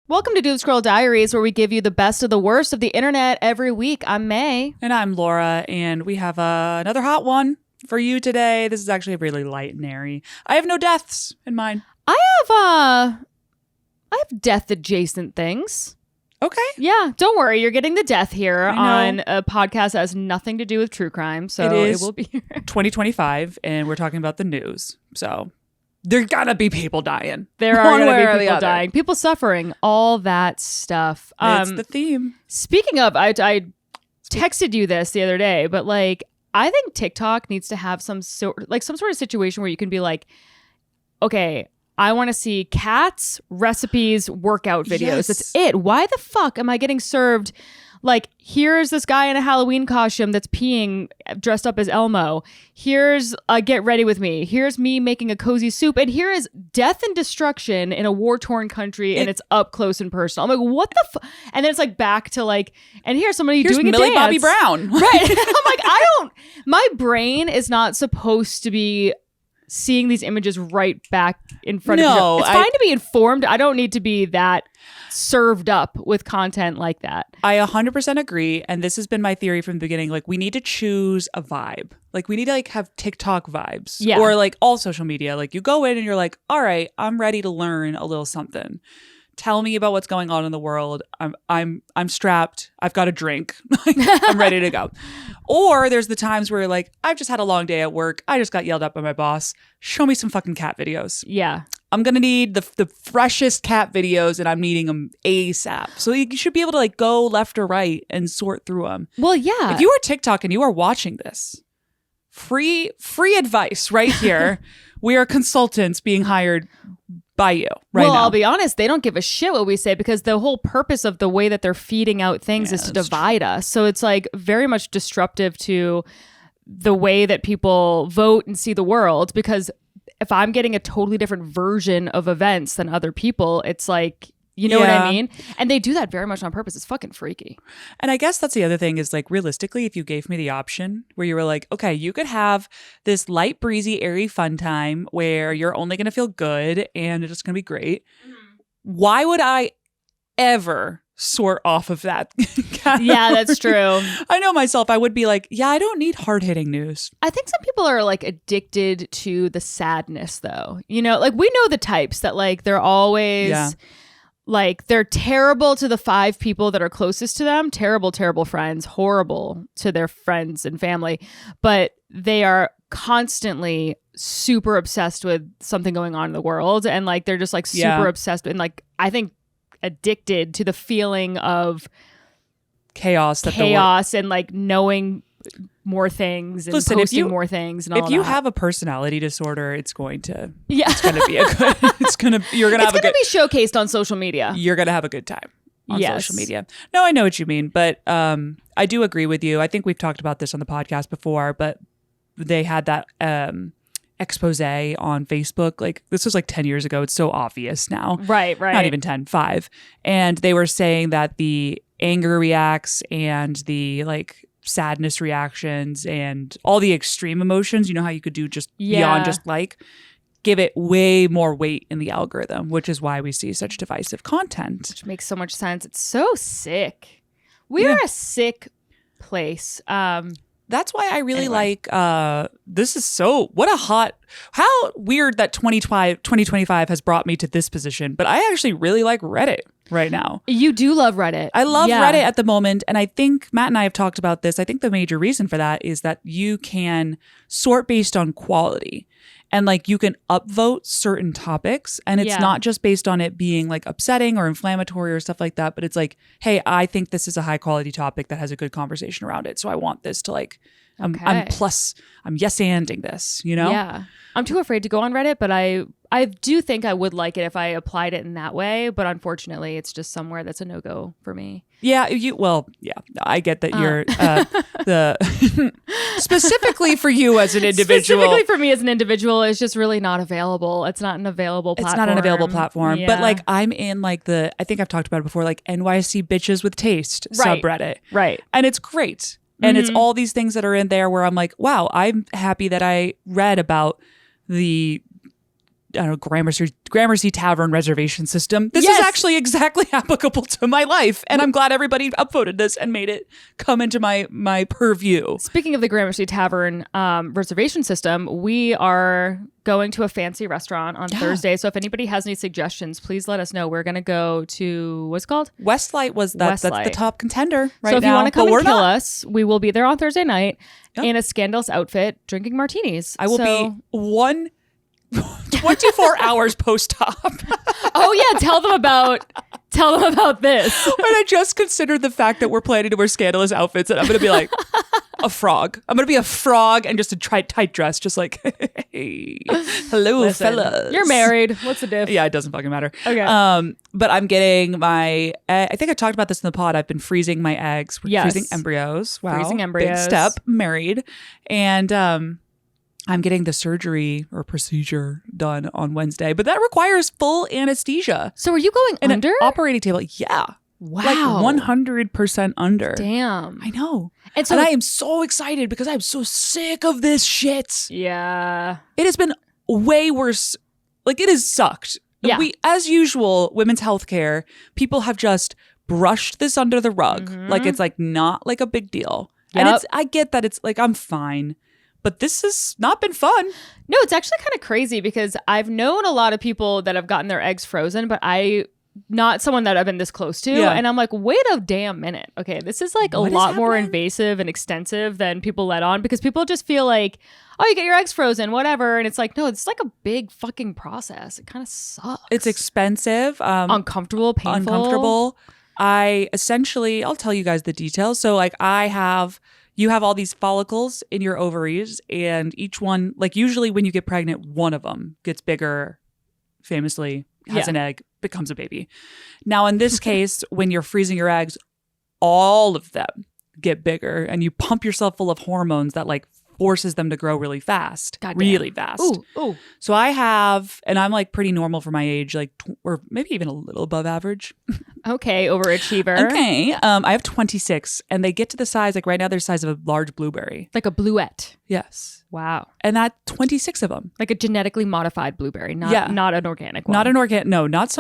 Welcome to DoomScroll Diaries, where we give you the best of the worst of the internet every week. I'm May. And I'm Laura, and we have another hot one for you today. This is actually really light and airy. I have no deaths in mine. I have death adjacent things. Okay. Yeah, don't worry. You're getting the death here on a podcast that has nothing to do with true crime. So it will be 2025, and we're talking about the news. So there gotta be people dying. There are gonna be people dying, people suffering, all that stuff. It's the theme. Speaking of, I texted you this the other day, but like I think TikTok needs to have some sort of situation where you can be like, okay, I want to see cats, recipes, workout videos. Yes. That's it. Why the fuck am I getting served? Like, here's this guy in a Halloween costume that's peeing dressed up as Elmo. Here's get ready with me. Here's me making a cozy soup. And here is death and destruction in a war-torn country, and it's up close and personal. I'm like, what the fuck? And then it's like back to like, and here's somebody doing Millie a dance. Bobby Brown. Right. I'm like, my brain is not supposed to be seeing these images right back in front of me. It's fine to be informed. I don't need to be that served up with content like that. I 100% agree. And this has been my theory from the beginning. Like, we need to choose a vibe. Like, we need to like have TikTok vibes. Yeah. Or like all social media. Like, you go in and you're like, all right, I'm ready to learn a little something. Tell me about what's going on in the world. I'm strapped. I've got a drink. I'm ready to go. Or there's the times where you're like, I've just had a long day at work. I just got yelled at by my boss. Show me some fucking cat videos. Yeah. I'm going to need the freshest cat videos, and I'm needing them ASAP. So you should be able to like go left or right and sort through them. Well, yeah. If you are TikTok and you are watching this, free advice right here. We are consultants being hired by you right now. Well, I'll be honest, they don't give a shit what we say, because the whole purpose of the way that they're feeding out things is to divide us. So it's like very much disruptive to the way that people vote and see the world, because if I'm getting a totally different version of events than other people, it's like, you know what I mean? And they do that very much on purpose. It's fucking freaky. And I guess that's the other thing is like, realistically, if you gave me the option where you were like, okay, you could have this light, breezy, airy fun time where you're only going to feel good and it's just going to be great. Mm-hmm. Why would I ever sort off of that? Yeah, that's true. I know myself. I would be like, yeah, I don't need hard-hitting news. I think some people are like addicted to the sadness though. You know, like we know the types that like they're always... Yeah. Like, they're terrible to the 5 people that are closest to them. Terrible, terrible friends. Horrible to their friends and family. But they are constantly super obsessed with something going on in the world. And, like, they're just, like, super obsessed. And, like, I think addicted to the feeling of chaos and, like, knowing more things and posting more things and all that. If you have a personality disorder, it's going to be a good you're gonna be showcased on social media. You're gonna have a good time on social media. No, I know what you mean, but I do agree with you. I think we've talked about this on the podcast before, but they had that expose on Facebook. Like, this was like 10 years ago. It's so obvious now. Right. Not even 10, 5. And they were saying that the anger reacts and the like sadness reactions and all the extreme emotions, you know how you could do just beyond just like, give it way more weight in the algorithm, which is why we see such divisive content. Which makes so much sense. It's so sick. We are a sick place. That's why I really like, this is so, how weird that 2025 has brought me to this position, but I actually really like Reddit right now. You do love Reddit. I love Reddit at the moment. And I think Matt and I have talked about this. I think the major reason for that is that you can sort based on quality. And like you can upvote certain topics, and it's not just based on it being like upsetting or inflammatory or stuff like that, but it's like, hey, I think this is a high quality topic that has a good conversation around it. So I want this to like, I'm yes-anding this, you know? Yeah. I'm too afraid to go on Reddit, but I do think I would like it if I applied it in that way. But unfortunately, it's just somewhere that's a no-go for me. Yeah. I get that you're specifically for you as an individual. Specifically for me as an individual, it's just really not available. It's not an available platform. It's not an available platform. Yeah. But like I'm in like I think I've talked about it before, like NYC Bitches with Taste subreddit. Right. And it's great. And it's all these things that are in there where I'm like, wow, I'm happy that I read about the don't know, Gramercy Tavern reservation system. This is actually exactly applicable to my life. And I'm glad everybody upvoted this and made it come into my purview. Speaking of the Gramercy Tavern reservation system, we are going to a fancy restaurant on Thursday. So if anybody has any suggestions, please let us know. We're going to go to, what's it called? Westlight that's the top contender right now. So if you want to come and kill us, we will be there on Thursday night in a scandalous outfit, drinking martinis. I will be 24 hours post-op. Oh yeah, tell them about this. And I just considered the fact that we're planning to wear scandalous outfits, and I'm going to be like a frog. I'm going to be a frog and just a tight dress, just like, hey, hello, fellas. You're married. What's the diff? Yeah, it doesn't fucking matter. Okay. But I'm getting I think I talked about this in the pod. I've been freezing my eggs. Freezing embryos. Wow. Freezing embryos. Big step. Married. And I'm getting the surgery or procedure done on Wednesday, but that requires full anesthesia. So are you going under? An operating table? Yeah. Wow. Like 100% under. Damn. I know. And I am so excited because I'm so sick of this shit. Yeah. It has been way worse. Like, it has sucked. Yeah. As usual, women's healthcare, people have just brushed this under the rug. Mm-hmm. Like, it's like not like a big deal. Yep. And I get that it's like, I'm fine. But this has not been fun. No, it's actually kind of crazy because I've known a lot of people that have gotten their eggs frozen, but not someone that I've been this close to. Yeah. And I'm like, wait a damn minute. Okay, this is like What a is lot more happening? invasive and extensive than people let on, because people just feel like, oh, you get your eggs frozen, whatever. And it's like, no, it's like a big fucking process. It kind of sucks. It's expensive. Uncomfortable, painful. Uncomfortable. I'll tell you guys the details. So like you have all these follicles in your ovaries, and each one, like usually when you get pregnant, one of them gets bigger, famously has an egg, becomes a baby. Now in this case, when you're freezing your eggs, all of them get bigger, and you pump yourself full of hormones that like forces them to grow really fast. Goddamn. Really fast. Ooh. So and I'm like pretty normal for my age, like, or maybe even a little above average. Okay, overachiever. Okay. I have 26, and they get to the size, like right now they're the size of a large blueberry. Like a bluette. Yes. Wow. And that 26 of them. Like a genetically modified blueberry, not an organic one. Not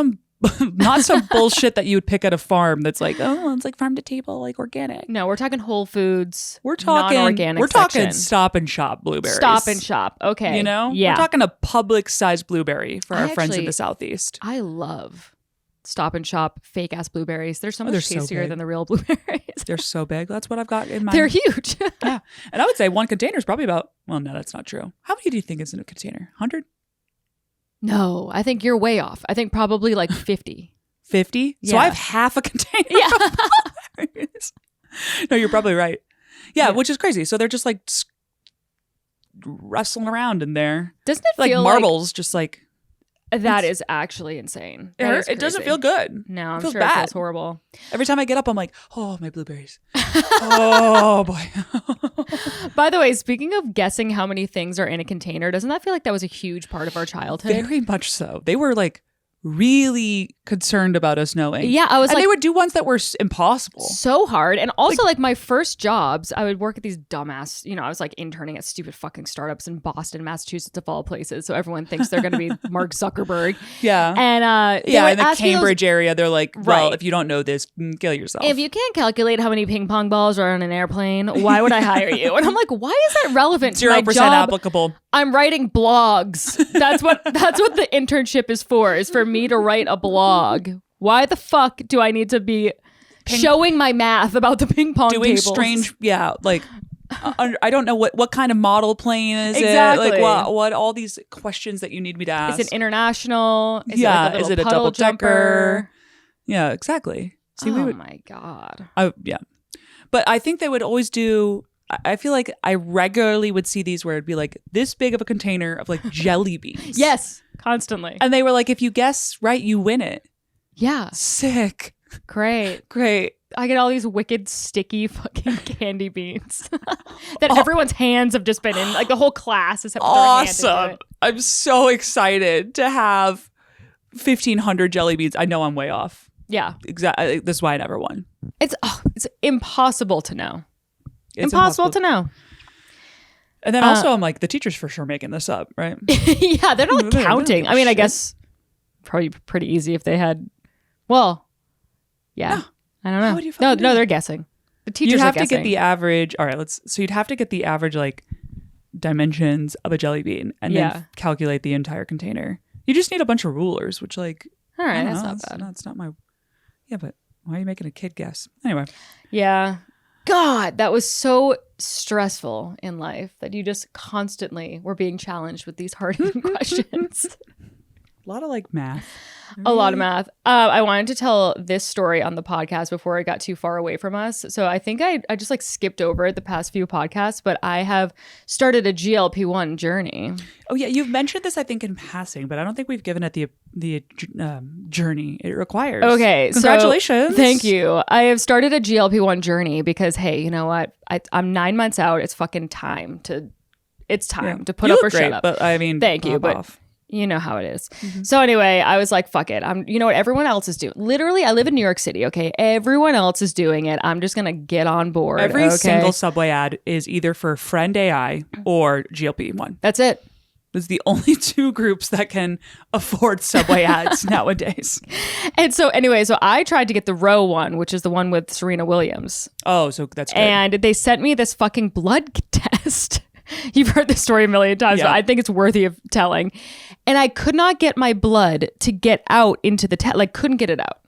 some bullshit that you would pick at a farm that's like, oh, it's like farm to table, like organic. No, we're talking Whole Foods. We're talking non-organic. We're talking section. Stop and Shop blueberries. Stop and Shop. Okay. You know? Yeah. We're talking a public sized blueberry for our friends in the Southeast. I love Stop and Shop fake ass blueberries. They're so much they're tastier so than the real blueberries. They're so big. That's what I've got in my. They're huge. Yeah. And I would say one container is probably about, well, no, that's not true. How many do you think is in a container? 100? No, I think you're way off. I think probably like 50. 50? Yeah. So I have half a container. Yeah. No, you're probably right. Yeah, which is crazy. So they're just like wrestling around in there. Doesn't it like feel marbles, just like. That is actually insane. It doesn't feel good. No, I'm feels sure bad. it feels horrible. Every time I get up, I'm like, oh, my blueberries. Oh, boy. By the way, speaking of guessing how many things are in a container, doesn't that feel like that was a huge part of our childhood? Very much so. They were like really concerned about us knowing. Yeah, I was and like, they would do ones that were impossible. So hard. And also like my first jobs, I would work at these dumbass, I was like interning at stupid fucking startups in Boston, Massachusetts, of all places. So everyone thinks they're going to be Mark Zuckerberg. Yeah. And in the Cambridge area, they're like, well, Right. if you don't know this, kill yourself. If you can't calculate how many ping pong balls are on an airplane, why would I hire you? And I'm like, why is that relevant to my 0% job? applicable. I'm writing blogs. That's what the internship is for me to write a blog. Why the fuck do I need to be showing my math about the ping pong Doing tables? strange, like I don't know what kind of model plane is Exactly. it? Like what all these questions that you need me to ask. Is it international? Is it a double jumper? Yeah, exactly. See, my God. Yeah. But I think they would always do. I feel like I regularly would see these where it'd be like this big of a container of like jelly beans. Yes, constantly. And they were like, if you guess right, you win it. Yeah. Sick. Great. I get all these wicked, sticky fucking candy beans that everyone's hands have just been in. Like the whole class has had their hand into it. I'm so excited to have 1,500 jelly beans. I know I'm way off. Yeah. Exactly. This is why I never won. It's impossible to know. Impossible to know. And then also I'm like, the teacher's for sure making this up, right? Yeah, they're not counting. I mean, I guess probably pretty easy if they had, well, yeah. No. I don't know. How would you no, they're guessing. The teachers you'd have to get the average. All right, so you'd have to get the average like dimensions of a jelly bean and then calculate the entire container. You just need a bunch of rulers, which like, all right, that's not bad. That's not my, yeah, but why are you making a kid guess? Anyway. Yeah. God, that was so stressful in life that you just constantly were being challenged with these hard questions. A lot of like math. A lot of math. I wanted to tell this story on the podcast before it got too far away from us. So I think I just like skipped over it the past few podcasts, but I have started a GLP-1 journey. Oh yeah, you've mentioned this I think in passing, but I don't think we've given it the journey it requires. Okay, congratulations. So, thank you. I have started a GLP-1 journey because hey, you know what? I'm 9 months out. It's fucking time to. It's time to put up or shut up. But I mean, thank you, but. You know how it is. Mm-hmm. So anyway, I was like, fuck it. You know what everyone else is doing. Literally, I live in New York City, okay? Everyone else is doing it. I'm just going to get on board. Every single Subway ad is either for Friend AI or GLP-1. That's it. It's the only two groups that can afford Subway ads nowadays. And so anyway, so I tried to get the Row one, which is the one with Serena Williams. Oh, so that's good. And they sent me this fucking blood test. You've heard this story a million times, but I think it's worthy of telling. And I could not get my blood to get out into the test. Like, couldn't get it out.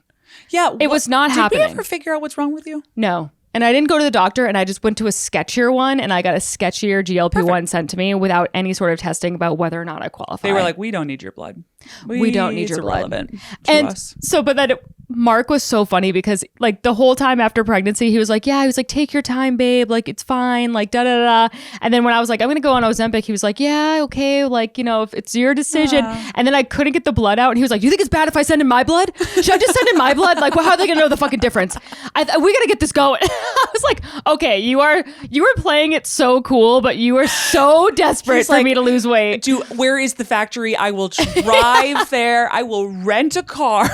Yeah. It was not happening. Did we ever figure out what's wrong with you? No. And I didn't go to the doctor, and I just went to a sketchier one, and I got a sketchier GLP-1 sent to me without any sort of testing about whether or not I qualify. They were like, we don't need your blood. We don't need your blood. Irrelevant to us. So, but then Mark was so funny because like the whole time after pregnancy, he was like, take your time, babe. Like, it's fine. Like, da-da-da. And then when I was like, I'm going to go on Ozempic, he was like, yeah, okay. Like, you know, if it's your decision. And then I couldn't get the blood out. And he was like, you think it's bad if I send in my blood? Should I just send in my blood? Like, well, how are they going to know the fucking difference? We got to get this going. I was like, okay, you were playing it so cool, but you were so desperate for me to lose weight. Where is the factory? I will drive there. I will rent a car,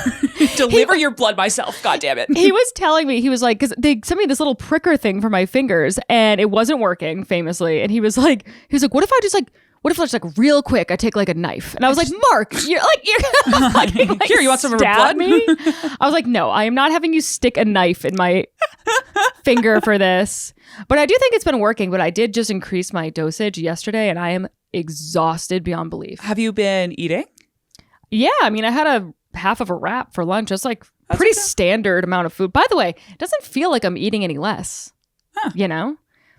deliver your blood myself. God damn it. He was telling me, he was like, because they sent me this little pricker thing for my fingers and it wasn't working famously. And he was like, what if I just like real quick, I take like a knife? And I was like, Mark, you're gonna fucking like, here, you want some of her blood? Me? I was like, no, I am not having you stick a knife in my finger for this. But I do think it's been working, but I did just increase my dosage yesterday and I am exhausted beyond belief. Have you been eating? Yeah, I mean, I had a half of a wrap for lunch. That's like pretty standard amount of food. By the way, it doesn't feel like I'm eating any less, you know?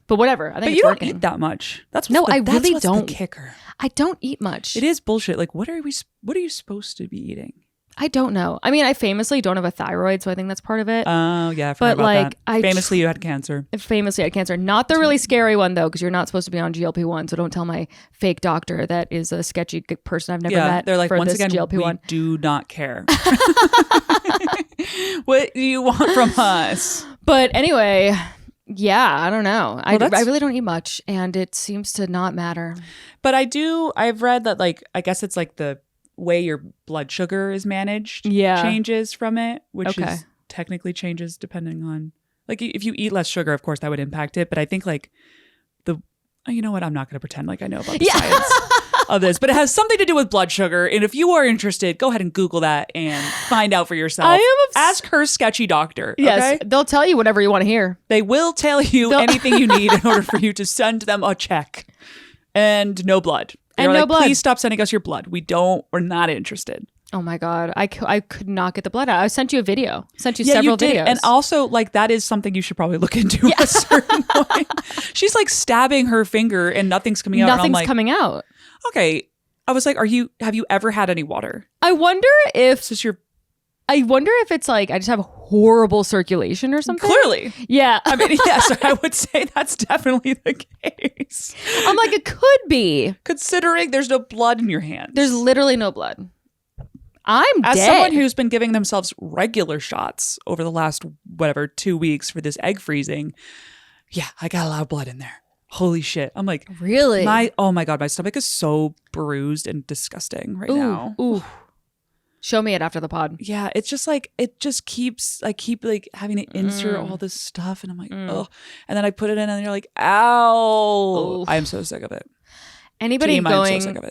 But whatever. I think it's working. Don't eat that much. I really don't. The kicker. I don't eat much. It is bullshit. Like, what are you supposed to be eating? I don't know. I mean, I famously don't have a thyroid, so I think that's part of it. Oh, yeah. I forgot about that. Famously, you had cancer. Famously, I had cancer. Not the really scary one, though, because you're not supposed to be on GLP-1. So don't tell my fake doctor that is a sketchy person I've never met. They're like, once again, GLP-1. We do not care. What do you want from us? But anyway, yeah, I don't know. I really don't eat much, and it seems to not matter. But I've read that, like, I guess it's like the way your blood sugar is managed changes from it, which is technically changes depending on, like, if you eat less sugar, of course that would impact it. But I think like you know what, I'm not going to pretend like I know about the science of this, but it has something to do with blood sugar. And if you are interested, go ahead and Google that and find out for yourself. Ask her sketchy doctor. Yes, okay? They'll tell you whatever you want to hear. They will tell you anything you need in order for you to send them a check. And no blood. And no blood. Please stop sending us your blood. We're not interested. Oh my God. I could not get the blood out. I sent you a video. Sent you several videos. And also, like, that is something you should probably look into at a certain point. She's like stabbing her finger and nothing's coming out. Nothing's coming out. Okay. I was like, have you ever had any water? I wonder if it's like I just have horrible circulation or something. Clearly. Yeah. I mean, yes, I would say that's definitely the case. I'm like, it could be. Considering there's no blood in your hands. There's literally no blood. I'm As dead. someone who's been giving themselves regular shots over the last, 2 weeks for this egg freezing, yeah, I got a lot of blood in there. Holy shit. I'm like, really? Oh my God, my stomach is so bruised and disgusting right now. Ooh. Show me it after the pod. Yeah, it's just like I keep like having to insert all this stuff, and I'm like, oh, and then I put it in, and you're like, ow! I am so sick of it. Anybody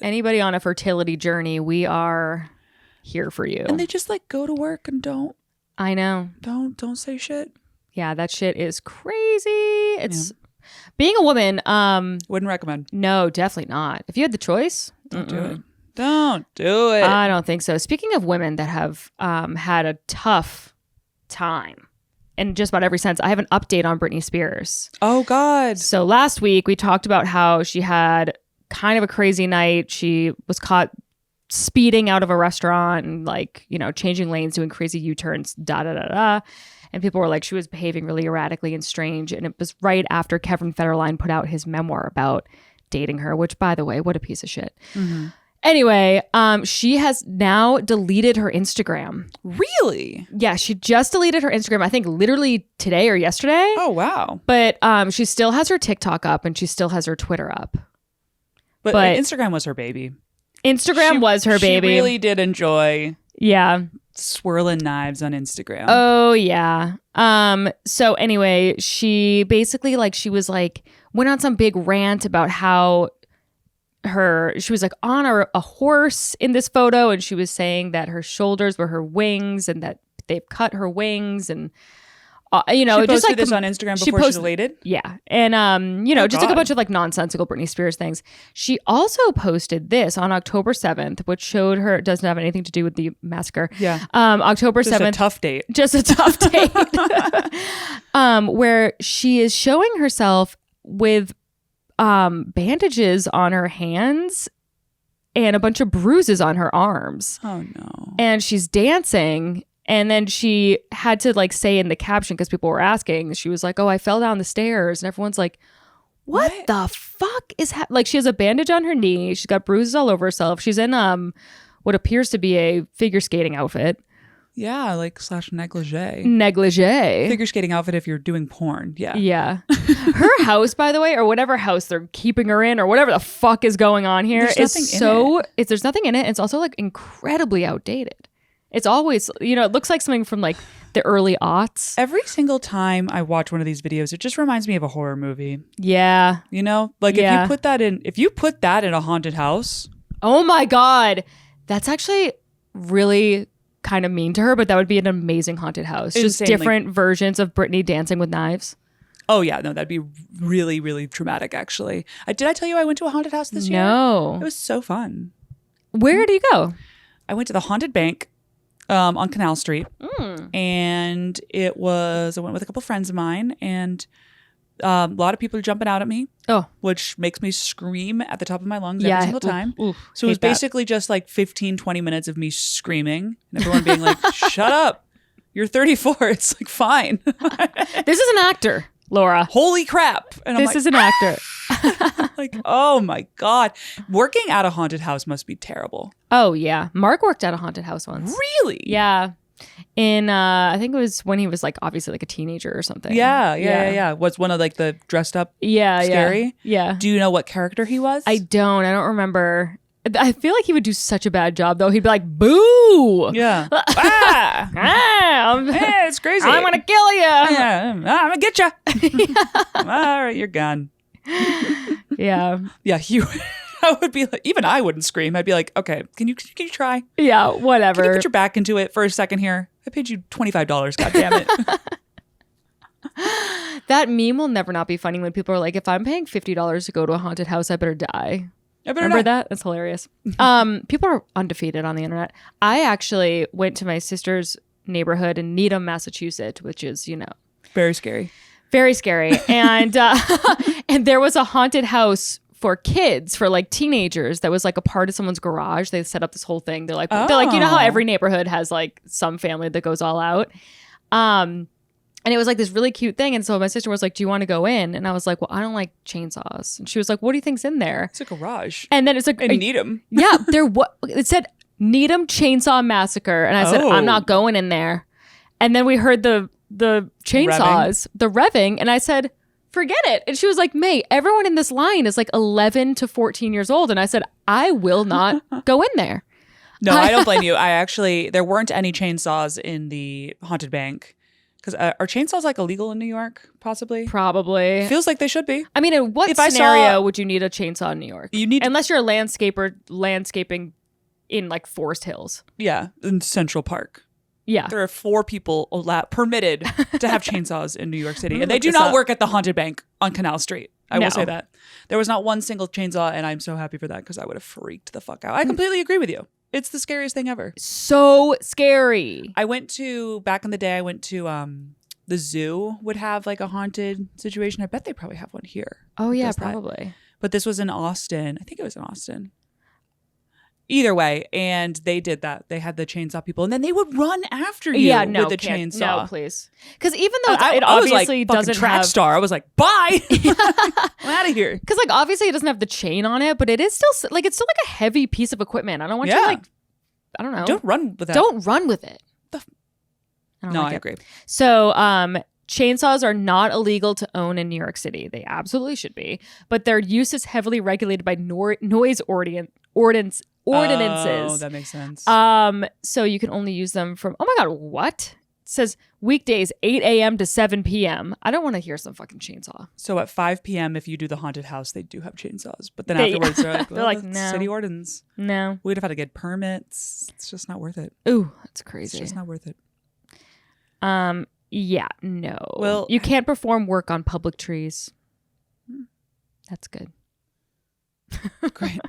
anybody on a fertility journey, we are here for you. And they just like go to work and don't. I know. Don't say shit. Yeah, that shit is crazy. It's being a woman. Wouldn't recommend. No, definitely not. If you had the choice, don't do it. Don't do it. I don't think so. Speaking of women that have had a tough time in just about every sense, I have an update on Britney Spears. Oh, God. So last week we talked about how she had kind of a crazy night. She was caught speeding out of a restaurant and like, you know, changing lanes, doing crazy U-turns, da-da-da-da. And people were like, she was behaving really erratically and strange. And it was right after Kevin Federline put out his memoir about dating her, which, by the way, what a piece of shit. Mm-hmm. Anyway, she has now deleted her Instagram. Really? Yeah, she just deleted her Instagram, I think literally today or yesterday. Oh, wow. But she still has her TikTok up and she still has her Twitter up. But Instagram was her baby. Instagram was her baby. She really did enjoy swirling knives on Instagram. Oh, yeah. So anyway, she basically went on some big rant about how she was like on a horse in this photo, and she was saying that her shoulders were her wings and that they've cut her wings, and she posted this on Instagram before she deleted. Yeah, and just like a bunch of like nonsensical Britney Spears things. She also posted this on October 7th, which showed her, it doesn't have anything to do with the massacre. Yeah, October 7th, just a tough date. Just a tough date, where she is showing herself with bandages on her hands and a bunch of bruises on her arms. Oh no. And she's dancing, and then she had to like say in the caption, because people were asking, she was like, oh, I fell down the stairs, and everyone's like, what the fuck is like, she has a bandage on her knee, she's got bruises all over herself, she's in what appears to be a figure skating outfit. Yeah, like / negligee. Negligee. Figure skating outfit if you're doing porn. Yeah. Yeah. Her house, by the way, or whatever house they're keeping her in, or whatever the fuck is going on here, there's nothing in it. It's also like incredibly outdated. It's always, it looks like something from like the early aughts. Every single time I watch one of these videos, it just reminds me of a horror movie. Yeah. If you put that in a haunted house. Oh my God. That's actually really kind of mean to her, but that would be an amazing haunted house. Just different versions of Britney dancing with knives. Oh yeah, no, that'd be really, really traumatic actually. Did I tell you I went to a haunted house this year? No. It was so fun. Where do you go? I went to the Haunted Bank on Canal Street. And I went with a couple friends of mine, and a lot of people are jumping out at me, which makes me scream at the top of my lungs every single time. So it was basically just like 15-20 minutes of me screaming and everyone being like, shut up, you're 34, it's like fine. This is an actor, Laura. Holy crap. And this is an actor. Like, oh my God, working at a haunted house must be terrible. Oh yeah, Mark worked at a haunted house once. Really? Yeah. In I think it was when he was like obviously like a teenager or something. Yeah. Was one of like the dressed up scary? Yeah. Do you know what character he was? I don't remember. I feel like he would do such a bad job though. He'd be like, boo! Yeah. It's crazy. I'm gonna kill you. Yeah, I'm gonna get you. All right, you're gone. Yeah. Yeah, I would be like, even I wouldn't scream. I'd be like, okay, can you try? Yeah, whatever. Can you put your back into it for a second here? I paid you $25, God damn it. That meme will never not be funny when people are like, if I'm paying $50 to go to a haunted house, I better die. Remember that? That's hilarious. People are undefeated on the internet. I actually went to my sister's neighborhood in Needham, Massachusetts, which is, very scary. Very scary. And and there was a haunted house for kids, for like teenagers, that was like a part of someone's garage. They set up this whole thing. They're like, how every neighborhood has like some family that goes all out. And it was like this really cute thing. And so my sister was like, do you want to go in? And I was like, well, I don't like chainsaws. And she was like, what do you think's in there? It's a garage. And then it's like, in Needham. Yeah, it said Needham Chainsaw Massacre. And I said, I'm not going in there. And then we heard the chainsaws, the revving. And I said, forget it. And she was like, May, everyone in this line is like 11 to 14 years old. And I said, I will not go in there. No, I don't blame you. There weren't any chainsaws in the haunted bank. Because are chainsaws like illegal in New York? Possibly. Probably. Feels like they should be. I mean, in what scenario would you need a chainsaw in New York? Unless you're a landscaper landscaping in like Forest Hills. Yeah, in Central Park. Yeah. There are 4 people permitted to have chainsaws in New York City. And they do not work at the haunted bank on Canal Street. I will say that. There was not one single chainsaw, and I'm so happy for that because I would have freaked the fuck out. I completely agree with you. It's the scariest thing ever. So scary. Back in the day, I went to the zoo would have like a haunted situation. I bet they probably have one here. Oh, yeah, probably. But this was in Austin. I think it was in Austin. Either way, and they did that. They had the chainsaw people, and then they would run after you with the chainsaw. No, please. Because even though it obviously doesn't track have... star, I was like, bye! I'm out of here. Because like obviously it doesn't have the chain on it, but it is still like a heavy piece of equipment. I don't want you to I don't know. Don't run with that. Don't run with it. I agree. So chainsaws are not illegal to own in New York City. They absolutely should be, but their use is heavily regulated by noise ordinances. Oh, that makes sense. So you can only use them from, oh my God, what? It says weekdays 8 a.m. to 7 p.m. I don't want to hear some fucking chainsaw. So at 5 p.m. if you do the haunted house, they do have chainsaws. But then afterwards they're like, they're like, no. City ordinance. No. We'd have had to get permits. It's just not worth it. Ooh, that's crazy. It's just not worth it. Yeah, no. Well, you can't perform work on public trees. That's good. Great.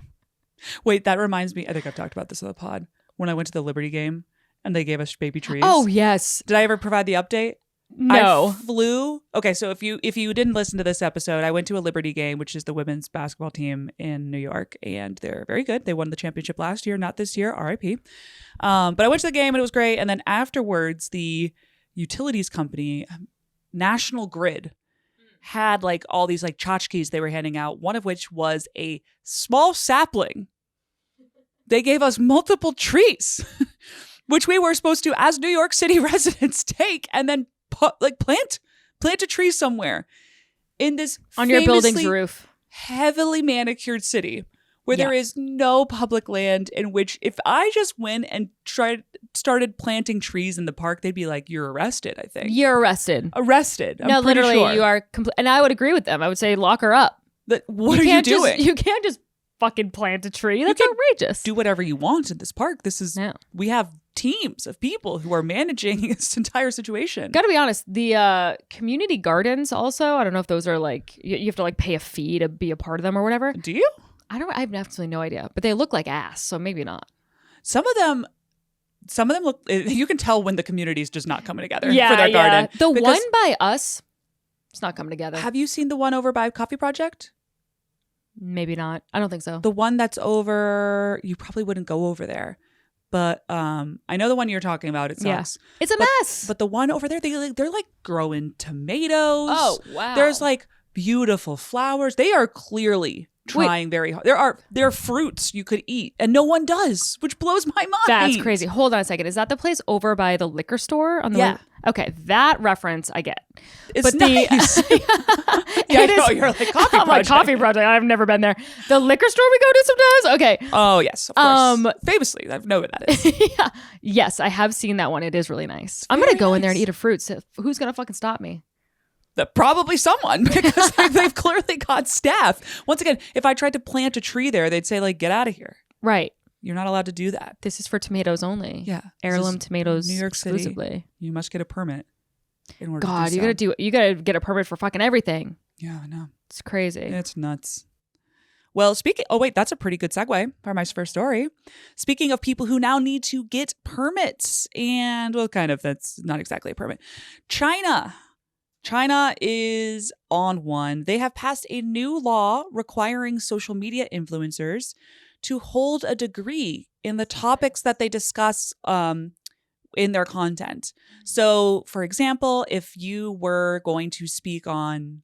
Wait, that reminds me. I think I've talked about this on the pod. When I went to the Liberty game and they gave us baby trees. Oh, yes. Did I ever provide the update? No. I flew. Okay, so if you didn't listen to this episode, I went to a Liberty game, which is the women's basketball team in New York, and they're very good. They won the championship last year, not this year, RIP. But I went to the game and it was great. And then afterwards, the utilities company, National Grid, had like all these like tchotchkes they were handing out, one of which was a small sapling. They gave us multiple trees, which we were supposed to, as New York City residents, take and then plant a tree somewhere in this on your building's roof, heavily manicured city where there is no public land, in which if I just went and started planting trees in the park, they'd be like, you're arrested. I think you're arrested. I'm literally sure. You are and I would agree with them. I would say lock her up. What are you doing? You can't just fucking plant a tree. That's outrageous. Do whatever you want in this park. We have teams of people who are managing this entire situation. Gotta be honest, the community gardens also, I don't know if those are like, you have to like pay a fee to be a part of them or whatever. Do you? I have absolutely no idea, but they look like ass, so maybe not. Some of them look, you can tell when the community's just not coming together for their garden. The one by us, it's not coming together. Have you seen the one over by Coffee Project? Maybe not. I don't think so. The one that's over, you probably wouldn't go over there. But I know the one you're talking about. It sucks. Yeah. It's a mess. But the one over there, they're like growing tomatoes. Oh, wow. There's like beautiful flowers. They are clearly trying very hard. There are fruits you could eat, and no one does, which blows my mind. That's crazy. Hold on a second. Is that the place over by the liquor store on the way? Okay, that reference I get. It's nice. I know, you're like Coffee Project. Like Coffee Project. I've never been there. The liquor store we go to sometimes. Okay. Oh yes, of course. Famously, I know what that is. Yeah. Yes, I have seen that one. It is really nice. I'm gonna go in there and eat a fruit. So who's gonna fucking stop me? Probably someone, because they've clearly got staff. Once again, if I tried to plant a tree there, they'd say like, "Get out of here." Right. You're not allowed to do that. This is for tomatoes only. Yeah. Heirloom tomatoes. New York exclusively. City. You must get a permit in order God, to you gotta get a permit for fucking everything. Yeah, I know. It's crazy. It's nuts. Well, that's a pretty good segue for my first story. Speaking of people who now need to get permits, and that's not exactly a permit. China is on one. They have passed a new law requiring social media influencers to hold a degree in the topics that they discuss in their content. So, for example, if you were going to speak on,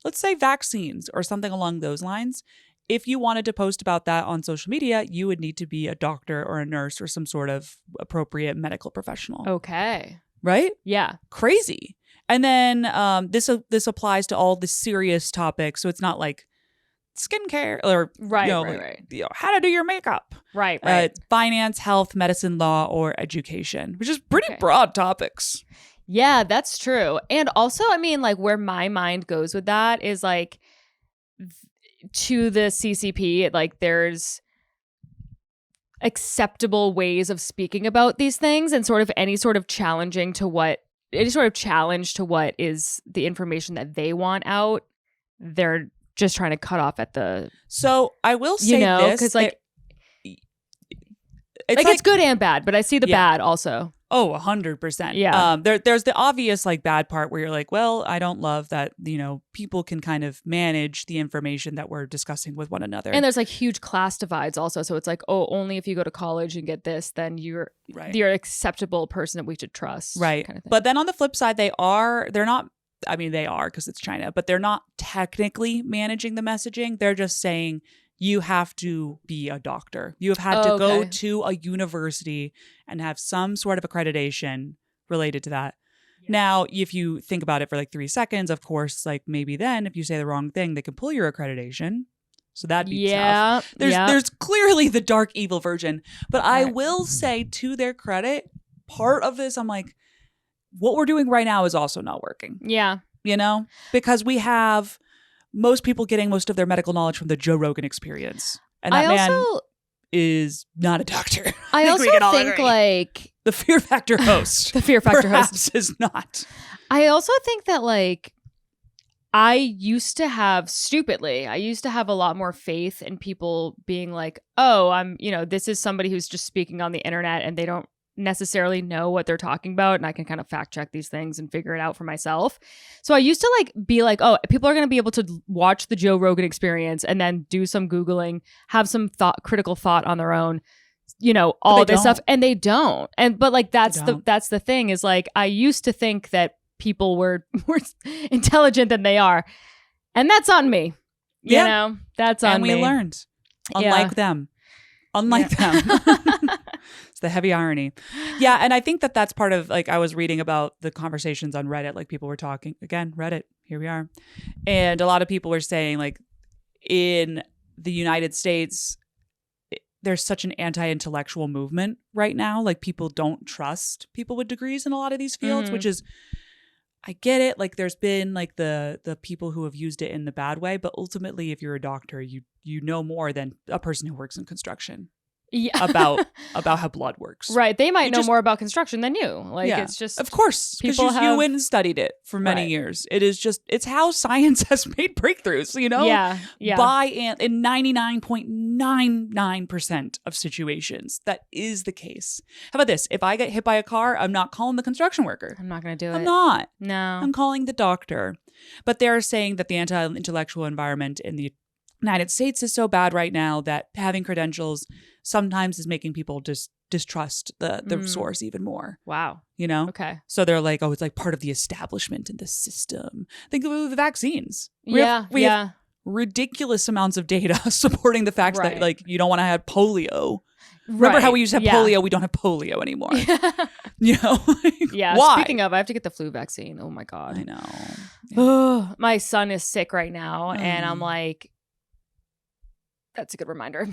let's say, vaccines or something along those lines, if you wanted to post about that on social media, you would need to be a doctor or a nurse or some sort of appropriate medical professional. Okay. Right? Yeah. Crazy. And then this applies to all the serious topics. So it's not like skincare or right. How to do your makeup. Right. Finance, health, medicine, law, or education, which is pretty broad topics. Yeah, that's true. And also, I mean, like where my mind goes with that is like to the CCP, like there's acceptable ways of speaking about these things and sort of any sort of challenge to what is the information that they want out. They're just trying to cut off at the. So I will say this, because like it's good and bad, but I see the bad also. Oh, 100%. Yeah. There's the obvious like bad part where you're like, well, I don't love that, people can kind of manage the information that we're discussing with one another. And there's like huge class divides also. So it's like, oh, only if you go to college and get this, then you're an acceptable person that we should trust. Right. Kind of thing. But then on the flip side, they are because it's China, but they're not technically managing the messaging. They're just saying, you have to be a doctor. You have had to go to a university and have some sort of accreditation related to that. Yeah. Now, if you think about it for like 3 seconds, of course, like maybe then if you say the wrong thing, they can pull your accreditation. So that'd be tough. There's clearly the dark evil version. But I will say, to their credit, part of this, I'm like, what we're doing right now is also not working. Yeah. Because we have most people getting most of their medical knowledge from the Joe Rogan Experience. And that man is not a doctor. I also think like the Fear Factor host. The Fear Factor host is not. I also think that like I used to have a lot more faith in people being like, oh, I'm, this is somebody who's just speaking on the internet and they don't necessarily know what they're talking about, and I can kind of fact check these things and figure it out for myself. So I used to like be like, oh, people are going to be able to watch the Joe Rogan Experience and then do some Googling, have some critical thought on their own, all this stuff, and they don't. But like that's the thing is like I used to think that people were more intelligent than they are, and that's on me. That's on me. And we learned, unlike them. It's the heavy irony. Yeah. And I think that that's part of, like, I was reading about the conversations on Reddit, like people were talking, again, Reddit, here we are. And a lot of people were saying, like, in the United States, there's such an anti-intellectual movement right now. Like, people don't trust people with degrees in a lot of these fields, which is, I get it. Like, there's been like the people who have used it in the bad way, but ultimately, if you're a doctor, you know more than a person who works in construction. Yeah. about how blood works. Right. They might know more about construction than you. Like, it's just, of course, because you went and studied it for many years. It is just, it's how science has made breakthroughs, Yeah. In 99.99% of situations, that is the case. How about this? If I get hit by a car, I'm not calling the construction worker. I'm not going to do it. I'm not. No. I'm calling the doctor. But they're saying that the anti-intellectual environment in the United States is so bad right now that having credentials sometimes is making people just distrust the source even more. Wow. Okay. So they're like, oh, it's like part of the establishment in the system. Think of the vaccines. We have ridiculous amounts of data supporting the fact that like you don't want to have polio. Remember how we used to have polio? We don't have polio anymore. Yeah. Why? Speaking of, I have to get the flu vaccine. Oh my God. I know. Yeah. My son is sick right now, and I'm like, that's a good reminder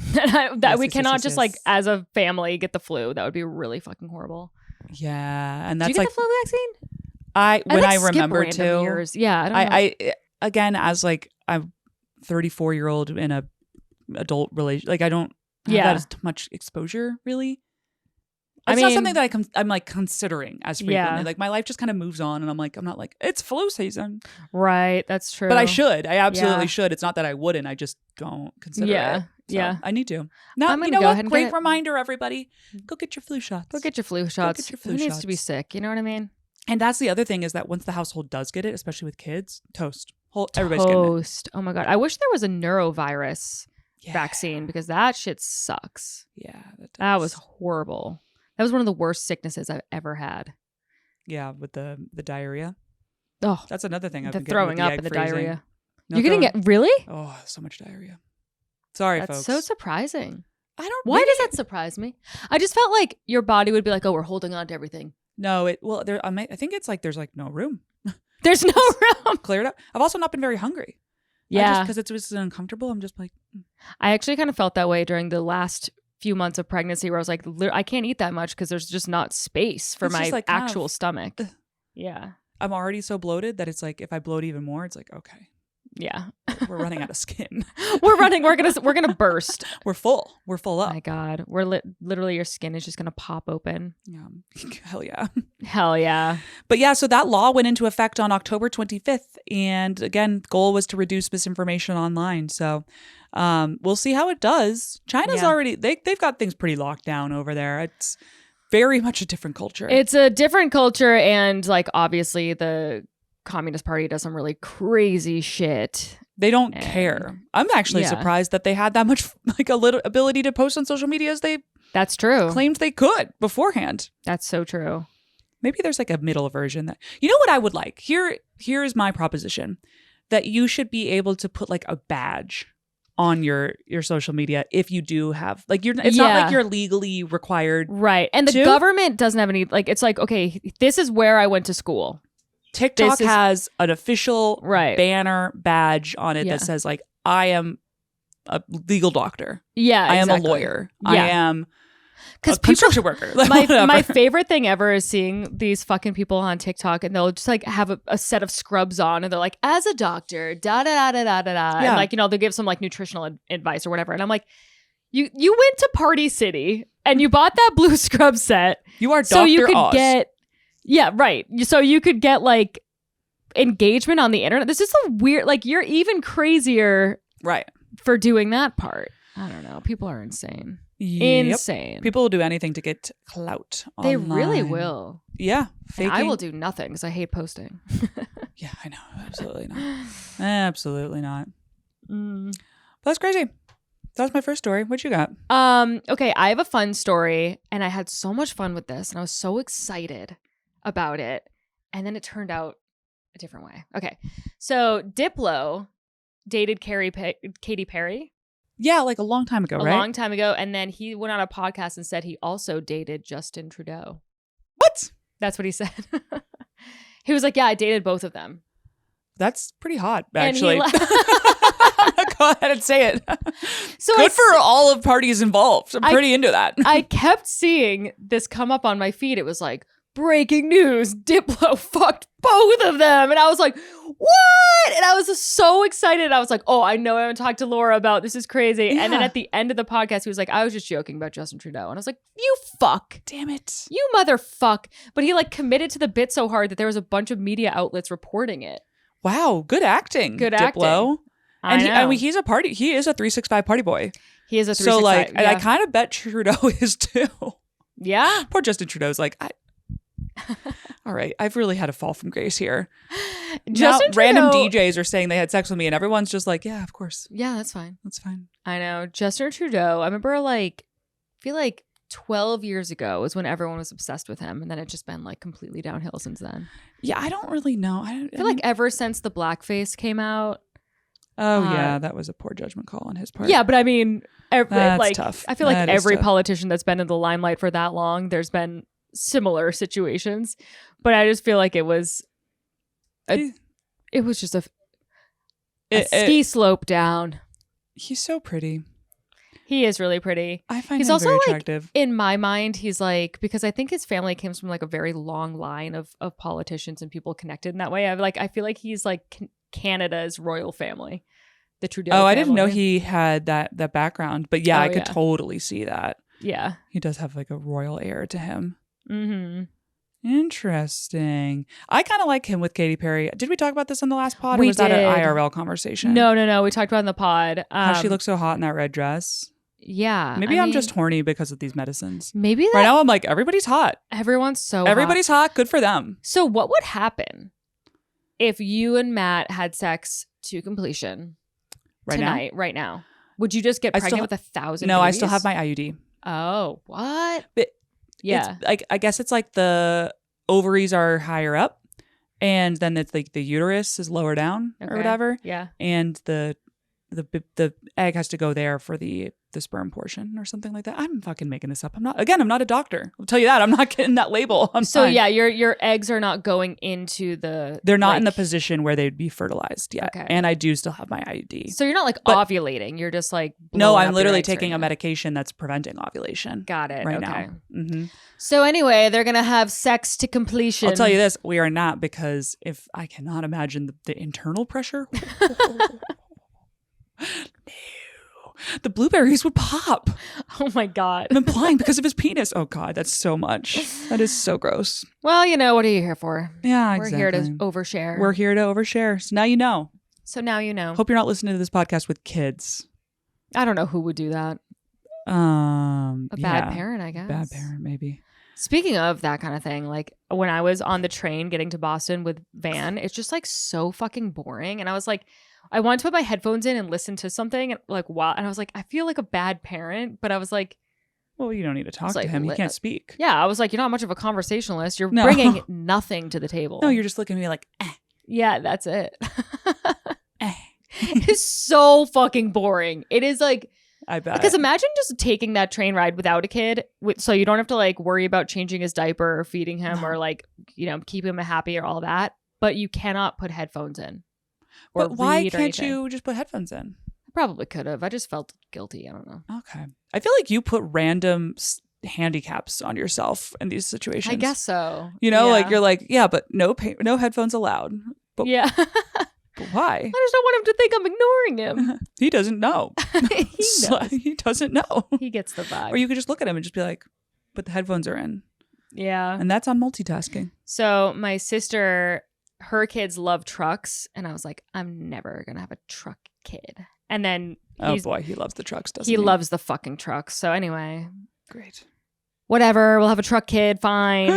that we cannot just like as a family get the flu. That would be really fucking horrible. Yeah, and that's Did you get the flu vaccine? When I remember to. Years. Yeah, I don't know. I again, as like I'm 34-year-old in a adult relation, like I don't have that as much exposure really. It's not something that I'm like considering as frequently. Yeah. Like my life just kind of moves on, and I'm not like it's flu season. Right, that's true. But I should. I absolutely should. It's not that I wouldn't. I just don't consider it. So I need to. Now, I'm gonna go ahead and great reminder, everybody. Go get your flu shots. Go get your flu shots. Who needs to be sick? You know what I mean? And that's the other thing is that once the household does get it, especially with kids, everybody's getting it. Oh my God. I wish there was a neurovirus vaccine because that shit sucks. Yeah. That was horrible. That was one of the worst sicknesses I've ever had. Yeah, with the diarrhea. Oh, that's another thing. The throwing up and the diarrhea. No, you're getting it really? Oh, so much diarrhea. Sorry, folks. That's so surprising. Why does that surprise me? I just felt like your body would be like, "Oh, we're holding on to everything." No, I think it's like there's like no room. There's no room. Clear it up. I've also not been very hungry. Yeah. Because it's just uncomfortable. I'm just like. I actually kind of felt that way during the last few months of pregnancy where I was like, I can't eat that much because there's just not space for my like actual stomach. Yeah. I'm already so bloated that it's like if I bloat even more, it's like, okay. Yeah. We're running out of skin. We're gonna burst. We're full up. Oh my God. Literally your skin is just gonna pop open. Yeah. Hell yeah. Hell yeah. But yeah, so that law went into effect on October 25th. And again, the goal was to reduce misinformation online. So we'll see how it does. China's already, they've got things pretty locked down over there. It's very much a different culture. It's a different culture. And like, obviously the Communist Party does some really crazy shit. They don't care. I'm actually surprised that they had that much like a little ability to post on social media as they That's true. claimed they could beforehand. That's so true. Maybe there's like a middle version that, you know what I would like? Here is my proposition, that you should be able to put like a badge on your social media if you do have like it's not like you're legally required. Right. And the government doesn't have any like, it's like, okay, this is where I went to school. TikTok has an official banner badge on it that says like, I am a legal doctor. Yeah, I am a lawyer. Yeah. I am a construction worker. My favorite thing ever is seeing these fucking people on TikTok and they'll just like have a set of scrubs on and they're like, as a doctor, da da da da da da. And like, you know, they give some like nutritional advice or whatever. And I'm like, you went to Party City and you bought that blue scrub set. You are Dr. So you could Oz. Yeah, right. So you could get like engagement on the internet. This is a weird, like you're even crazier for doing that part. I don't know. People are insane. Yep. Insane. People will do anything to get clout online. They really will. Yeah. And I will do nothing because I hate posting. Yeah, I know. Absolutely not. Absolutely not. But that's crazy. That was my first story. What you got? Okay, I have a fun story and I had so much fun with this and I was so excited about it. And then it turned out a different way. Okay. So Diplo dated Katy Perry. Yeah, like a long time ago, right? A long time ago. And then he went on a podcast and said he also dated Justin Trudeau. What? That's what he said. He was like, yeah, I dated both of them. That's pretty hot, actually. Go ahead and say it. So good for all of parties involved. I'm pretty into that. I kept seeing this come up on my feed. It was like, breaking news, Diplo fucked both of them. And I was like, what? And I was so excited. I was like, oh, I know I haven't talked to Laura about this. Is crazy. Yeah. And then at the end of the podcast, he was like, I was just joking about Justin Trudeau. And I was like, you fuck. Damn it. You motherfuck. But he like committed to the bit so hard that there was a bunch of media outlets reporting it. Wow. Good acting. Good Diplo. acting. I know. I mean, he is a 365 party boy. He is a 365. So like, and I kind of bet Trudeau is too. Yeah. Poor Justin Trudeau's like, all right, I've really had a fall from grace here. Justin Trudeau, random DJs are saying they had sex with me and everyone's just like, yeah, of course. Yeah, that's fine. That's fine. I know. Justin Trudeau, I remember like, I feel like 12 years ago was when everyone was obsessed with him. And then it's just been like completely downhill since then. Yeah, I don't really know. I feel like ever since the blackface came out. Oh, yeah, that was a poor judgment call on his part. Yeah, but I mean, that's tough. I feel like every politician that's been in the limelight for that long, there's been similar situations. But I just feel like it was just a ski slope down. He's so pretty. He is really pretty. I find he's him also very like, attractive. in my mind, he's like, because I think his family comes from like a very long line of politicians and people connected in that way. I feel like he's like Canada's royal family, the Trudeau family. I didn't know he had that background, but yeah, I could totally see that. Yeah, he does have like a royal air to him. Mm-hmm. Interesting. I kind of like him with Katy Perry. Did we talk about this on the last pod? Or was that an IRL conversation? No. We talked about it in the pod. How she looks so hot in that red dress. Yeah. Maybe I'm just horny because of these medicines. Maybe right now I'm like, everybody's hot. Everyone's hot. Good for them. So what would happen if you and Matt had sex to completion right now? Would you just get pregnant with 1,000 No, babies? I still have my IUD. Oh, what? But yeah. Like, I guess it's like the ovaries are higher up and then it's like the uterus is lower down or whatever. Yeah. And the the egg has to go there for the sperm portion or something like that. I'm fucking making this up. I'm not a doctor. I'll tell you that. I'm not getting that label. Yeah, your eggs are not going into the. They're not in the position where they'd be fertilized yet. Okay. And I do still have my IUD. So you're not ovulating. You're just like. No, I'm literally taking a medication that's preventing ovulation. Got it. Right okay. now. Mm-hmm. So anyway, they're gonna have sex to completion. I'll tell you this: we are not, because if I cannot imagine the internal pressure. No, the blueberries would pop. Oh my God. I'm implying because of his penis. Oh God, that's so much. That is so gross. Well, what are you here for? Yeah, We're here to overshare. We're here to overshare. So now you know. Hope you're not listening to this podcast with kids. I don't know who would do that. A bad parent, I guess. Bad parent, maybe. Speaking of that kind of thing, like when I was on the train getting to Boston with Van, it's just like so fucking boring. And I was like, I wanted to put my headphones in and listen to something like wow. And I was like, I feel like a bad parent, but I was like, well, you don't need to talk to him. He can't speak. Yeah, I was like, you're not much of a conversationalist. You're bringing nothing to the table. No, you're just looking at me like, eh. Yeah, that's it. It is so fucking boring. It is like, I bet. Because imagine just taking that train ride without a kid, so you don't have to like worry about changing his diaper or feeding him or like keep him happy or all that. But you cannot put headphones in. But why can't you just put headphones in? I probably could have. I just felt guilty. I don't know. Okay. I feel like you put random handicaps on yourself in these situations. I guess so. Like you're like, yeah, but no headphones allowed. But yeah. But why? I just don't want him to think I'm ignoring him. He doesn't know. He doesn't know. He gets the vibe. Or you could just look at him and just be like, but the headphones are in. Yeah. And that's on multitasking. So my sister, her kids love trucks. And I was like, I'm never going to have a truck kid. And then oh boy, he loves the trucks, doesn't he? He loves the fucking trucks. So anyway. Great. Whatever, we'll have a truck kid, fine.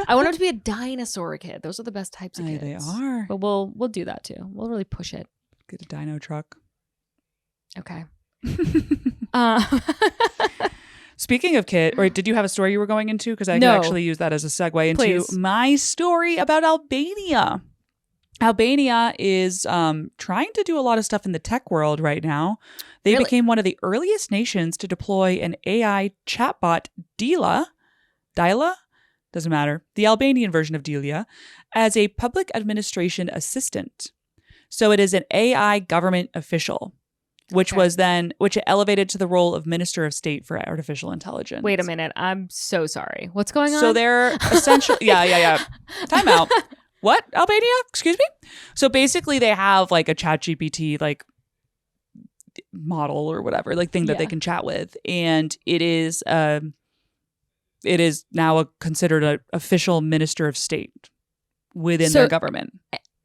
I want him to be a dinosaur kid. Those are the best types of kids. They are. But we'll do that too. We'll really push it. Get a dino truck. Okay. Speaking of kid, or did you have a story you were going into? Because I can actually use that as a segue into my story about Albania. Albania is trying to do a lot of stuff in the tech world right now. They became one of the earliest nations to deploy an AI chatbot, Dila, doesn't matter, the Albanian version of Delia, as a public administration assistant. So it is an AI government official, which it elevated to the role of Minister of State for Artificial Intelligence. Wait a minute. I'm so sorry. What's going on? So they're essentially, yeah. Time out. What? Albania? Excuse me? So basically they have like a ChatGPT like model or whatever, like thing that they can chat with. And it is now considered an official minister of state within their government.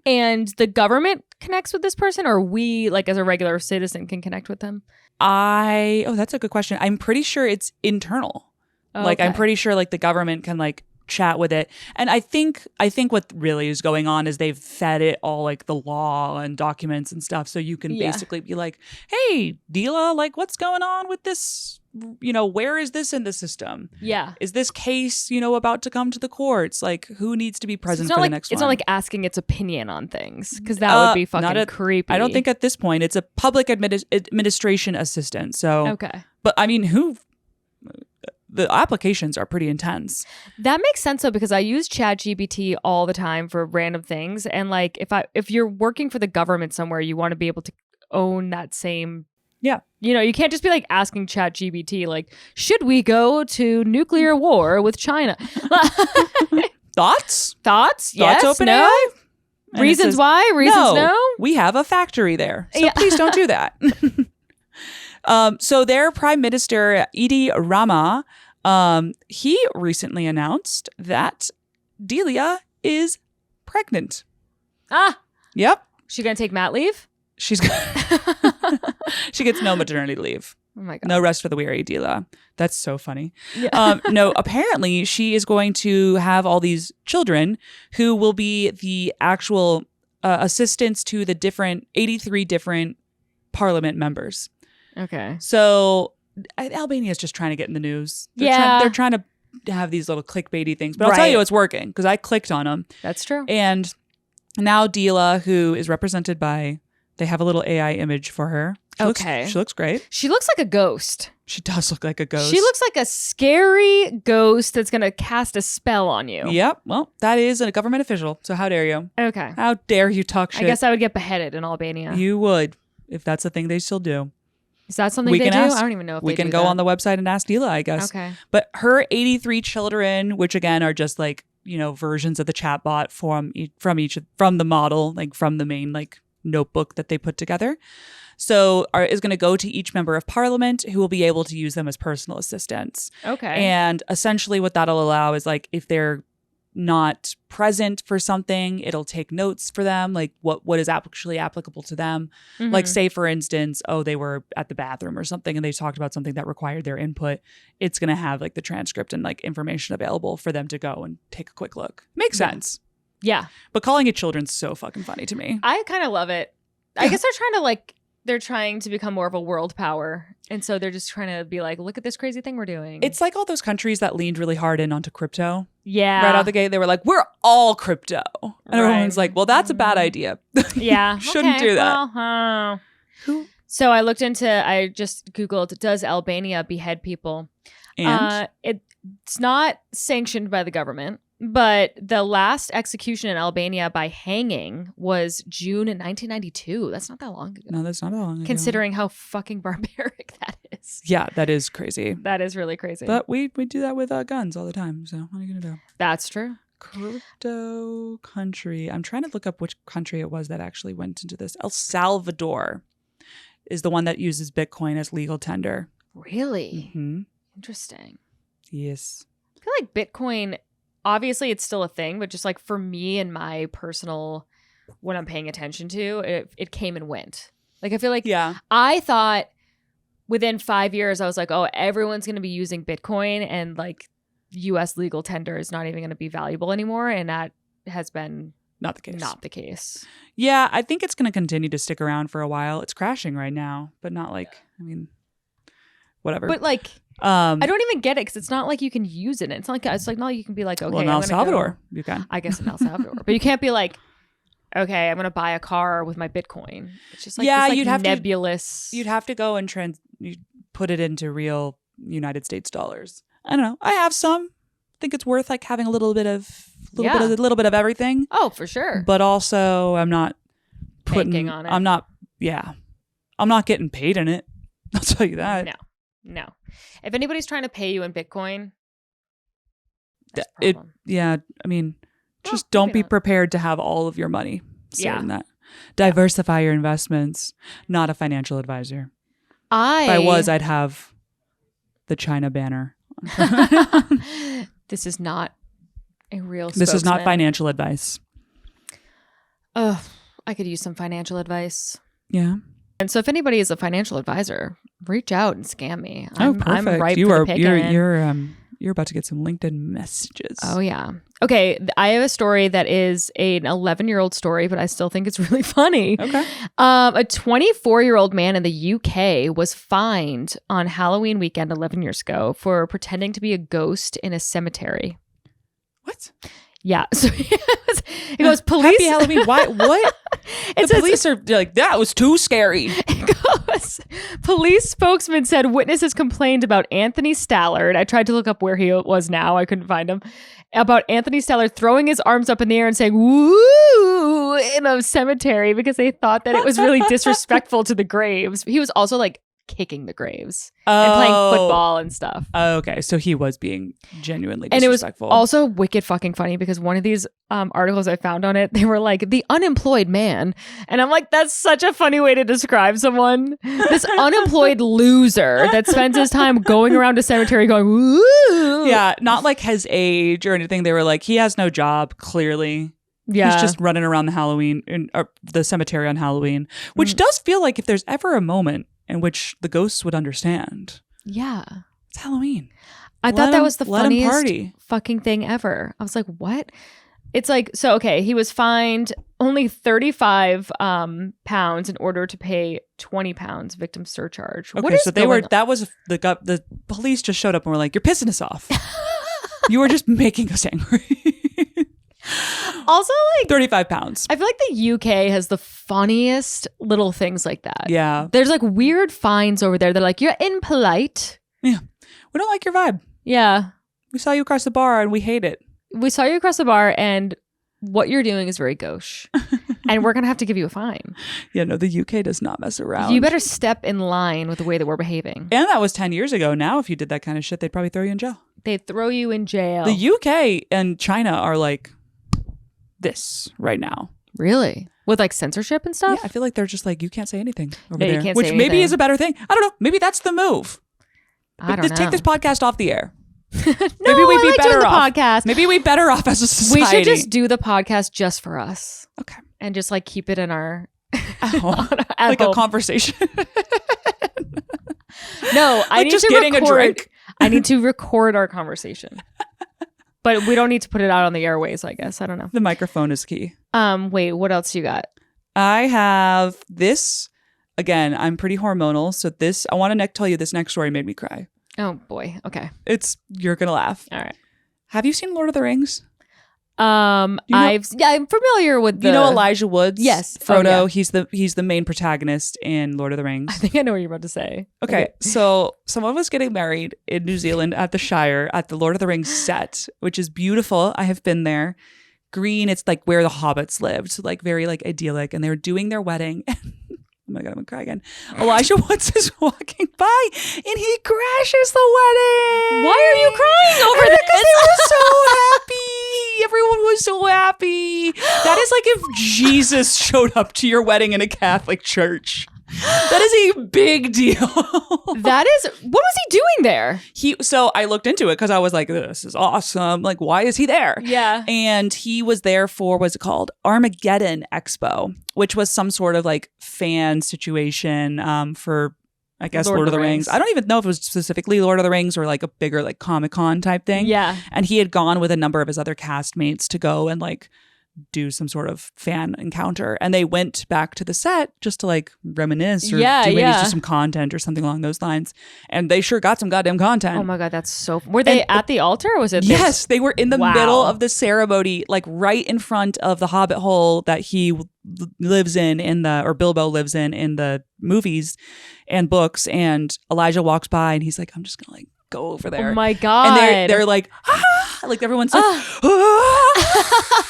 And the government connects with this person, or we, like as a regular citizen, can connect with them? That's a good question. I'm pretty sure it's internal. Like I'm pretty sure like the government can like chat with it. And I think what really is going on is they've fed it all like the law and documents and stuff. So you can basically be like, hey, Dila, like what's going on with this? Where is this in the system? Yeah. Is this case, about to come to the courts? Like who needs to be present for the next one? It's not like asking its opinion on things, because that would be fucking creepy. I don't think at this point. It's a public administration assistant. So, okay. But I mean, the applications are pretty intense. That makes sense though, because I use ChatGPT all the time for random things. And like if you're working for the government somewhere, you want to be able to own that same. Yeah. You can't just be like asking ChatGPT like, should we go to nuclear war with China? Thoughts? Yes. Open no. AI? Reasons why? Reasons no. We have a factory there. So please don't do that. So their Prime Minister, Edi Rama, he recently announced that Delia is pregnant. Yep. She gonna take mat leave? She gets no maternity leave. Oh my God. No rest for the weary, Delia. That's so funny. Yeah. No, apparently she is going to have all these children who will be the actual assistants to the 83 different parliament members. Okay. So Albania is just trying to get in the news. They're trying to have these little clickbaity things. But I'll tell you it's working because I clicked on them. That's true. And now Dila, who is represented by, they have a little AI image for her. She looks great. She looks like a ghost. She does look like a ghost. She looks like a scary ghost that's going to cast a spell on you. Yep. Well, that is a government official. So how dare you? Okay. How dare you talk shit? I guess I would get beheaded in Albania. You would, if that's a thing they still do. Is that something they do? I don't even know if we can go on the website and ask Dila, I guess. Okay. But her 83 children, which again are just like, you know, versions of the chatbot from the model, like from the main like notebook that they put together. So is going to go to each member of parliament who will be able to use them as personal assistants. Okay. And essentially what that'll allow is like if they're not present for something, it'll take notes for them, like what is actually applicable to them. Mm-hmm. Like say, for instance, they were at the bathroom or something and they talked about something that required their input. It's going to have like the transcript and like information available for them to go and take a quick look. Makes sense. Yeah. But calling it children's so fucking funny to me. I kind of love it. I guess they're trying to become more of a world power. And so they're just trying to be like, look at this crazy thing we're doing. It's like all those countries that leaned really hard in onto crypto. Yeah. Right out the gate, they were like, we're all crypto. And everyone's like, well, that's a bad idea. Yeah. Shouldn't do that. Well, so I just Googled, does Albania behead people? And it's not sanctioned by the government. But the last execution in Albania by hanging was June 1992. That's not that long ago. No, that's not that long ago. Considering how fucking barbaric that is. Yeah, that is crazy. That is really crazy. But we do that with guns all the time. So what are you going to do? That's true. Crypto country. I'm trying to look up which country it was that actually went into this. El Salvador is the one that uses Bitcoin as legal tender. Really? Mm-hmm. Interesting. Yes. I feel like Bitcoin... Obviously, it's still a thing, but just like for me and my personal, what I'm paying attention to, it came and went. Like, I feel like I thought within 5 years, I was like, oh, everyone's going to be using Bitcoin and like US legal tender is not even going to be valuable anymore. And that has been not the case. Not the case. Yeah, I think it's going to continue to stick around for a while. It's crashing right now, but not like, I mean, whatever. But like... I don't even get it because it's not like you can use it. It's not like you can be like, okay, well, in El Salvador, you can. I guess in El Salvador, but you can't be like, okay, I'm gonna buy a car with my Bitcoin. It's just like this, you'd have nebulous. You'd have to go and you put it into real United States dollars. I don't know. I have some. I think it's worth like having a little bit of everything. Oh, for sure. But also, I'm not banking on it. I'm not getting paid in it. I'll tell you that. No. If anybody's trying to pay you in Bitcoin, I mean, just don't be prepared to have all of your money in that. Diversify your investments. Not a financial advisor. If I was, I'd have the China banner. This is not a real spokesman. This is not financial advice. I could use some financial advice. Yeah. And so if anybody is a financial advisor, reach out and scam me. Perfect. I'm ripe for the picking. You're about to get some LinkedIn messages. Oh, yeah. Okay. I have a story that is an 11-year-old story, but I still think it's really funny. Okay. A 24-year-old man in the UK was fined on Halloween weekend 11 years ago for pretending to be a ghost in a cemetery. What? Yeah. So he goes, police. Happy Halloween. Why? What? Police are like, that was too scary. It goes, police spokesman said witnesses complained about Anthony Stallard. I tried to look up where he was now. I couldn't find him. About Anthony Stallard throwing his arms up in the air and saying, woo, in a cemetery because they thought that it was really disrespectful to the graves. He was also like kicking the graves and playing football and stuff. Okay, so he was being genuinely And disrespectful. it was also wicked fucking funny because one of these articles I found on it, they were like, the unemployed man. And I'm like, that's such a funny way to describe someone. This unemployed loser that spends his time going around a cemetery going, woo. Yeah, not like his age or anything. They were like, he has no job, clearly. Yeah. He's just running around the cemetery on Halloween, which does feel like if there's ever a moment in which the ghosts would understand. Yeah. It's Halloween. I thought that was the funniest fucking thing ever. I was like, what? It's like, so, okay, he was fined only 35 pounds in order to pay 20 pounds victim surcharge. Okay, so the police just showed up and were like, you're pissing us off. You were just making us angry. Also, like 35 pounds. I feel like the UK has the funniest little things like that. Yeah. There's like weird fines over there. They're like, you're impolite. Yeah. We don't like your vibe. Yeah. We saw you across the bar and we hate it. We saw you across the bar and what you're doing is very gauche. And we're going to have to give you a fine. Yeah, no, the UK does not mess around. You better step in line with the way that we're behaving. And that was 10 years ago. Now, if you did that kind of shit, they'd probably throw you in jail. They'd throw you in jail. The UK and China are like this right now. Really? With like censorship and stuff? Yeah, I feel like they're just like, you can't say anything over No, you there. can't Which say maybe anything. is a better thing. I don't know. Maybe that's the move. I don't know. Take this podcast off the air. Maybe we'd be better doing off. The podcast. Maybe we'd better off as a society. We should just do the podcast just for us. Okay. And just like keep it in our at home. at like home. a conversation. No, I need just to getting record. a drink. I need to record our conversation. But we don't need to put it out on the airways, I guess. I don't know. The microphone is key. Wait, what else you got? I have this. Again, I'm pretty hormonal. So I want to tell you this next story made me cry. Oh boy. Okay. You're going to laugh. All right. Have you seen Lord of the Rings? I'm familiar with you know Elijah Woods? Yes. Frodo. Oh, yeah. He's the main protagonist in Lord of the Rings. I think I know what you're about to say. Okay. So someone was getting married in New Zealand at the Shire at the Lord of the Rings set, which is beautiful. I have been there. Green, it's like where the hobbits lived. So like very like idyllic. And they were doing their wedding. Oh my God, I'm gonna cry again. Elijah Woods is walking by and he crashes the wedding. Why are you crying over this? Because they were so happy. Everyone was so happy. That is like if Jesus showed up to your wedding in a Catholic church. That is a big deal. What was he doing there? So I looked into it because I was like, this is awesome. Like, why is he there? Yeah. And he was there for, what's it called? Armageddon Expo, which was some sort of like fan situation for, I guess, Lord of the Rings. I don't even know if it was specifically Lord of the Rings or like a bigger like Comic-Con type thing. Yeah. And he had gone with a number of his other castmates to go and like do some sort of fan encounter, and they went back to the set just to like reminisce or do maybe just some content or something along those lines, and they sure got some goddamn content. Oh my God, that's so were they at the altar or was it yes they were in the middle of the ceremony, like right in front of the hobbit hole that he lives in the or Bilbo lives in the movies and books, and Elijah walks by and he's like, I'm just gonna like go over there. Oh my God. And they're like, ah! Like everyone's like, ah!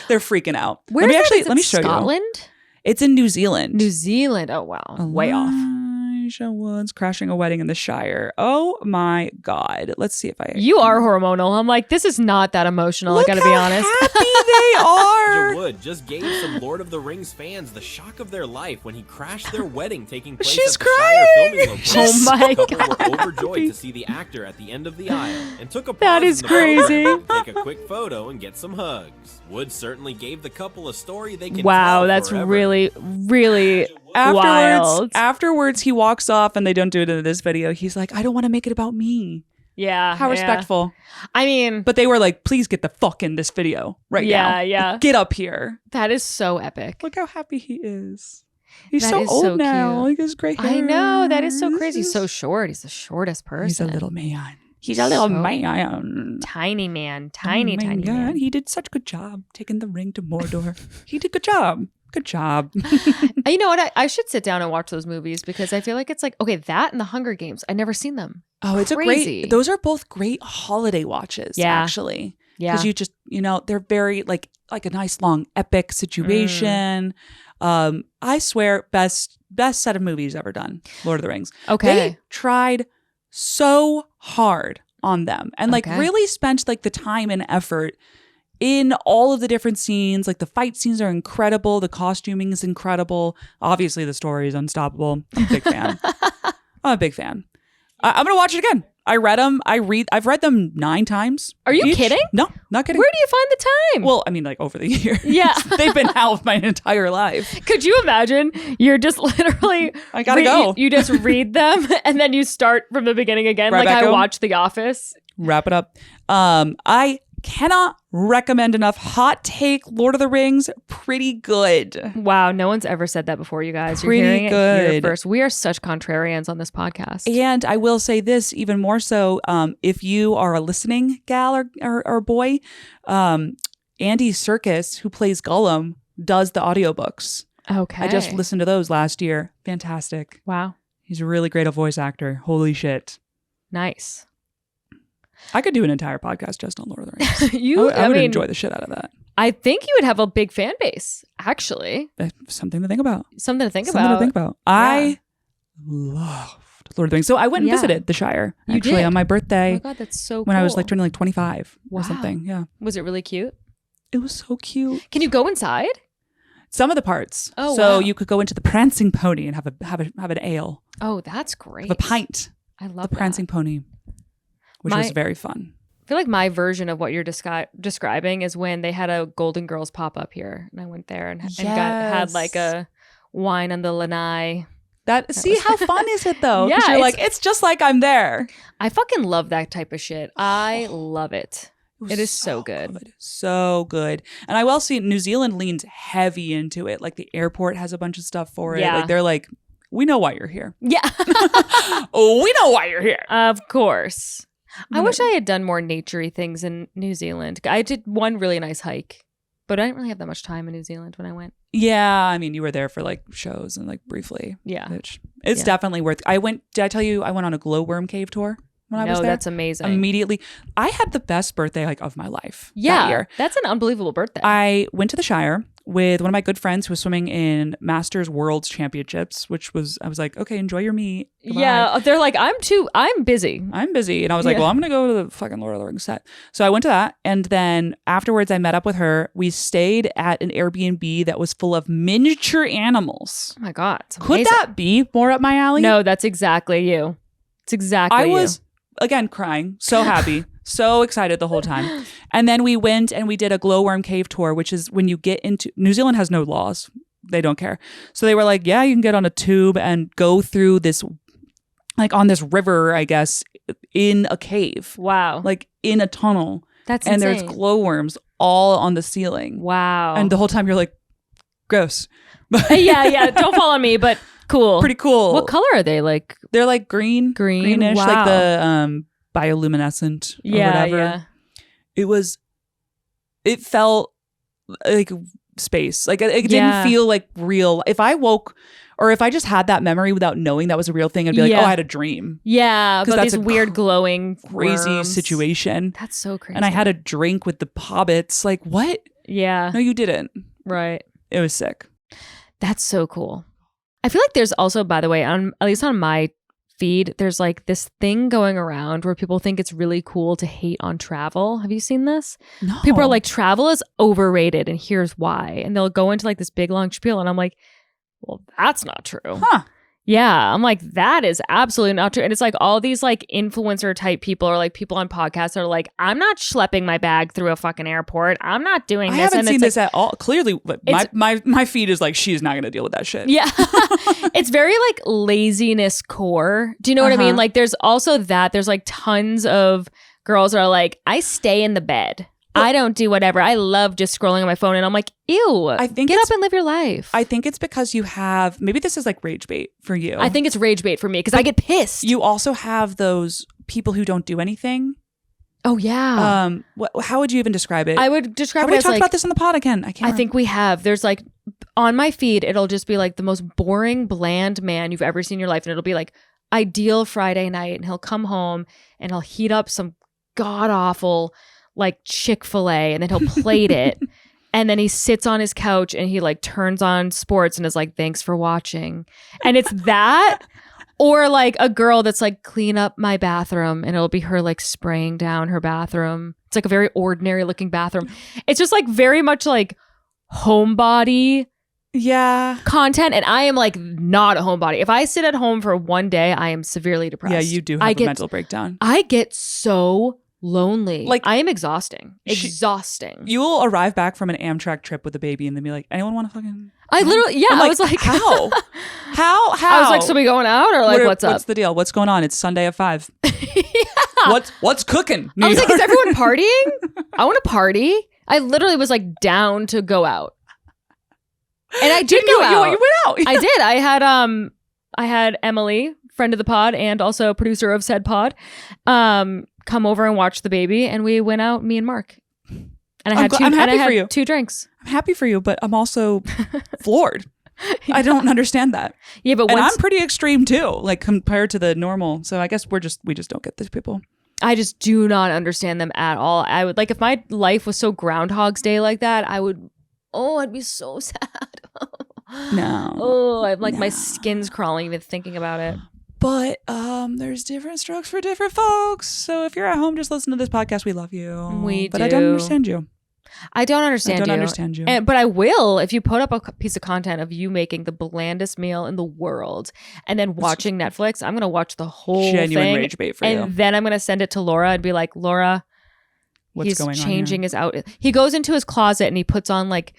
They're freaking out. Where is that? Let me show Scotland? you. It's in New Zealand. New Zealand. Oh wow. Way off. Elijah Woods crashing a wedding in the Shire. Oh my God. Let's see if You are hormonal. I'm like, this is not that emotional. Look I gotta be honest. Happy they are. Elijah Wood just gave some Lord of the Rings fans the shock of their life when he crashed their wedding taking place She's at the Shire filming location. Oh my The couple God. were overjoyed to see the actor at the end of the aisle and took a pause That is in the program crazy. to take a quick photo and get some hugs. Wood certainly gave the couple a story they can Wow, tell that's forever. really, really wild. Afterwards, he walks off, and they don't do it in this video. He's like, I don't want to make it about me. Yeah. How respectful. I mean, But they were like, please get the fuck in this video right now. Yeah. Get up here. that is so epic. Look how happy he is. He's That so is old so now. cute. He has gray hair. I know. That is so crazy. He's so short. He's the shortest person. He's a little man. He's a little So man. tiny man. Tiny, Oh my tiny God, man. he did such a good job taking the ring to Mordor. He did good job. Good job. You know what? I should sit down and watch those movies because I feel like it's like, okay, that and the Hunger Games. I've never seen them. Oh, it's Crazy. those are both great holiday watches, actually. Yeah. Because you just, they're very like a nice long epic situation. I swear, best set of movies ever done, Lord of the Rings. Okay. They tried so hard on them and like really spent like the time and effort in all of the different scenes. Like the fight scenes are incredible. The costuming is incredible. Obviously the story is unstoppable. I'm a big fan. I'm a big fan. I'm going to watch it again. I read them. I've read them 9 times. Are you kidding? No, not kidding. Where do you find the time? Well, I mean, like over the years. Yeah. They've been out my entire life. Could you imagine? You're just literally I gotta go. You just read them and then you start from the beginning again. Right like I home. watched The Office. Wrap it up. I cannot recommend enough. Hot take, Lord of the Rings, pretty good. Wow, no one's ever said that before, you guys. You're Pretty hearing it here good. first. We are such contrarians on this podcast. And I will say this even more so, if you are a listening gal or boy, and Andy Serkis, who plays Gollum, does the audiobooks. Okay. I just listened to those last year. Fantastic. Wow. He's a really great voice actor. Holy shit. Nice. I could do an entire podcast just on Lord of the Rings. I would enjoy the shit out of that. I think you would have a big fan base, actually. Something to think about. Something to think about. Yeah. I loved Lord of the Rings. So I went and visited the Shire actually on my birthday. Oh my God, that's so cool. When I was like turning like 25 Wow. or something. Yeah. Was it really cute? It was so cute. Can you go inside? Some of the parts. Oh, so wow. you could go into the Prancing Pony and have an ale. Oh, that's great. Have a pint. I love the Prancing Pony, which was very fun. I feel like my version of what you're describing is when they had a Golden Girls pop up here, and I went there and had like a wine on the lanai. How fun is it though? Yeah, you're like, it's just like I'm there. I fucking love that type of shit. I love it. It is so good. So good. And I will see New Zealand leans heavy into it. Like the airport has a bunch of stuff for it. Yeah. Like they're like, we know why you're here. Yeah. We know why you're here. Of course. I wish I had done more naturey things in New Zealand. I did one really nice hike, but I didn't really have that much time in New Zealand when I went. Yeah, I mean, you were there for like shows and like briefly. Yeah. Which it's definitely worth. Did I tell you I went on a glowworm cave tour when I was there? No, that's amazing. Immediately. I had the best birthday like of my life that year. That's an unbelievable birthday. I went to the Shire with one of my good friends who was swimming in Masters Worlds Championships, I was like, okay, enjoy your meet. Goodbye. Yeah, they're like, I'm busy. I'm busy. And I was like, well, I'm going to go to the fucking Lord of the Rings set. So I went to that. And then afterwards, I met up with her. We stayed at an Airbnb that was full of miniature animals. Oh my God. Could that be more up my alley? No, that's exactly you. It's exactly you. I was, again, crying. So happy. So excited the whole time. And then we went and we did a glowworm cave tour, which is when you get into New Zealand has no laws. They don't care. So they were like, yeah, you can get on a tube and go through this, like on this river, I guess, in a cave. Wow. Like in a tunnel. That's and insane. there's glowworms all on the ceiling. Wow. And the whole time you're like, gross. yeah. Don't fall on me, but cool. Pretty cool. What color are they? Like they're like greenish, wow. like the bioluminescent or whatever. Yeah. It felt like space. Like it didn't feel like real. If I woke or if I just had that memory without knowing that was a real thing, I'd be like, oh, I had a dream. Yeah, but that's these weird glowing crazy worms. situation. That's so crazy. And I had a drink with the hobbits. Like, what? Yeah. No, you didn't. Right. It was sick. That's so cool. I feel like there's also, by the way, at least on my feed, there's like this thing going around where people think it's really cool to hate on travel. Have you seen this? No. People are like, travel is overrated and here's why. And they'll go into like this big long spiel and I'm like, well, that's not true. Huh. Yeah. I'm like, that is absolutely not true. And it's like all these like influencer type people or like people on podcasts are like, I'm not schlepping my bag through a fucking airport. I'm not doing this. I haven't seen this like, at all. Clearly, my feed is like, she's not going to deal with that shit. Yeah. It's very like laziness core. Do you know what I mean? Like there's also that. There's like tons of girls that are like, I stay in the bed. I don't do whatever. I love just scrolling on my phone. And I'm like, ew, I think get up and live your life. I think it's because you have, maybe this is like rage bait for you. I think it's rage bait for me because I get pissed. You also have those people who don't do anything. Oh, yeah. How would you even describe it? I would describe it as we talked like, about this on the pod again? I think we have. There's like, on my feed, it'll just be like the most boring, bland man you've ever seen in your life. And it'll be like ideal Friday night. And he'll come home and he'll heat up some god-awful like Chick-fil-A and then he'll plate it. And then he sits on his couch and he like turns on sports and is like, thanks for watching. And it's that or like a girl that's like, clean up my bathroom and it'll be her like spraying down her bathroom. It's like a very ordinary looking bathroom. It's just like very much like homebody content. And I am like not a homebody. If I sit at home for one day, I am severely depressed. Yeah, you do have a mental breakdown. I get so lonely. Like I am exhausting. You will arrive back from an Amtrak trip with a baby and then be like, anyone want to fucking... I literally, I was like, how? How? I was like, so we going out or like, what's up? What's the deal? What's going on? It's Sunday at 5. What's cooking? I was like, is everyone partying? I want to party. I literally was like down to go out. And I did go out. You went out. I did. I had Emily, friend of the pod and also producer of said pod, come over and watch the baby, and we went out, me and Mark. And I had I'm happy for you. 2 drinks. I'm happy for you, but I'm also floored. I don't understand that. Yeah, but I'm pretty extreme too, like compared to the normal. So I guess we just don't get these people. I just do not understand them at all. I would like if my life was so Groundhog's Day like that. I'd be so sad. No. Oh, I'm like my skin's crawling even thinking about it. But there's different strokes for different folks. So if you're at home, just listen to this podcast. We love you. But I don't understand you. I don't understand you. But I will if you put up a piece of content of you making the blandest meal in the world and then watching Netflix. I'm going to watch the whole genuine thing. Rage bait for you. And then I'm going to send it to Laura and be like, Laura, what's going on changing here? his outfit. He goes into his closet and he puts on like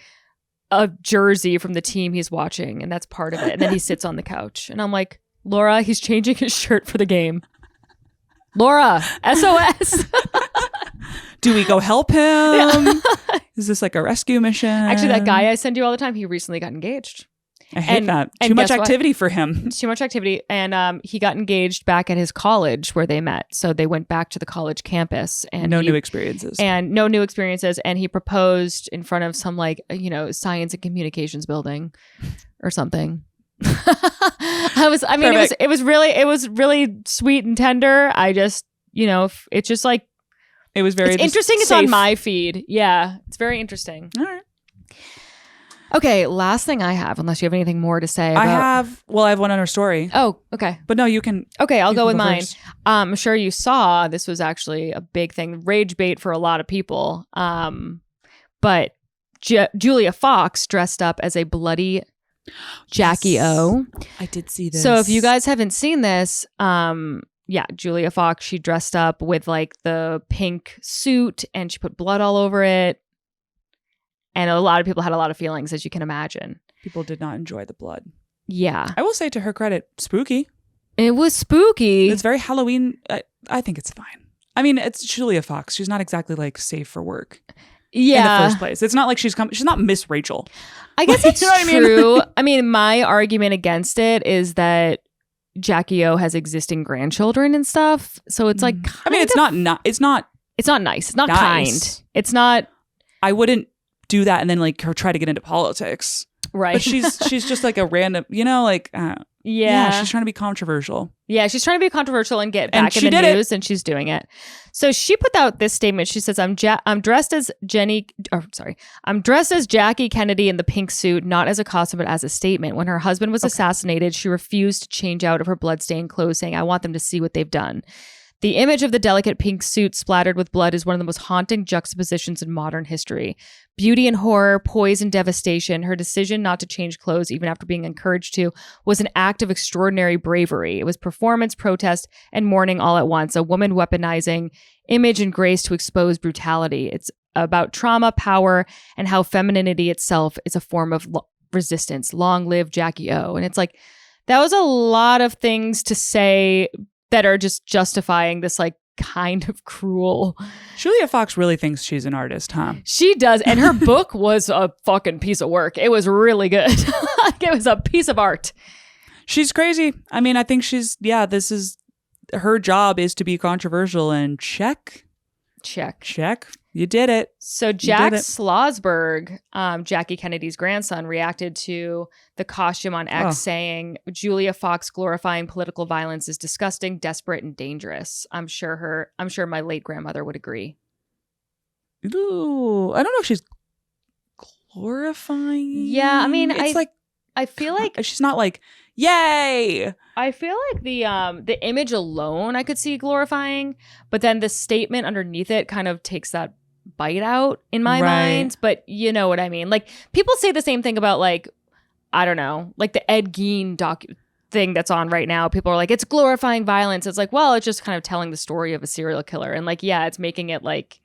a jersey from the team he's watching. And that's part of it. And then he sits on the couch. And I'm like, Laura, he's changing his shirt for the game. Laura, SOS. Do we go help him? Yeah. Is this like a rescue mission? Actually, that guy I send you all the time, he recently got engaged. I hate that. Too much activity for him. Too much activity. And he got engaged back at his college where they met. So they went back to the college campus. And no new experiences. And he proposed in front of some like, science and communications building or something. It was really sweet and tender. I just, it's just like, it was very interesting. It's safe. on my feed. Yeah, it's very interesting. All right. Okay, last thing I have, unless you have anything more to say. I have one other story. Oh, okay. But no, you can. Okay, I'll go with mine. First. I'm sure you saw this was actually a big thing, rage bait for a lot of people. But Julia Fox dressed up as a bloody Jackie O. I did see this. So if you guys haven't seen this, Julia Fox, she dressed up with like the pink suit and she put blood all over it. And a lot of people had a lot of feelings, as you can imagine. People did not enjoy the blood. Yeah. I will say to her credit, spooky. It was spooky. It's very Halloween. I think it's fine. I mean, it's Julia Fox. She's not exactly like safe for work. Yeah. In the first place. It's not like she's not Miss Rachel. I guess it's you know true. I mean, my argument against it is that Jackie O has existing grandchildren and stuff. So it's like, it's not nice. It's not nice. kind. It's not. I wouldn't do that and then like her try to get into politics. Right. But she's just like a random, she's trying to be controversial. Yeah, she's trying to be controversial and get back in the news, and she's doing it. So she put out this statement. She says, I'm dressed as Jackie Kennedy in the pink suit, not as a costume, but as a statement. When her husband was assassinated, she refused to change out of her bloodstained clothes, saying, I want them to see what they've done. The image of the delicate pink suit splattered with blood is one of the most haunting juxtapositions in modern history. Beauty and horror, poise and devastation. Her decision not to change clothes, even after being encouraged to, was an act of extraordinary bravery. It was performance, protest, and mourning all at once. A woman weaponizing image and grace to expose brutality. It's about trauma, power, and how femininity itself is a form of resistance. Long live Jackie O. And it's like, that was a lot of things to say that are just justifying this like kind of cruel. Julia Fox really thinks she's an artist, huh? She does. And her book was a fucking piece of work. It was really good. It was a piece of art. She's crazy. I mean, I think this is her job is to be controversial and check. You did it. So Jack Slosberg, Jackie Kennedy's grandson, reacted to the costume on X saying, Julia Fox glorifying political violence is disgusting, desperate, and dangerous. I'm sure my late grandmother would agree. Ooh, I don't know if she's glorifying. Yeah, I mean, I feel like she's not like, yay. I feel like the image alone I could see glorifying, but then the statement underneath it kind of takes that bite out in my mind. But you know what I mean? Like people say the same thing about like, I don't know, like the Ed Gein thing that's on right now. People are like, it's glorifying violence. It's like, well, it's just kind of telling the story of a serial killer. And like, yeah, it's making it like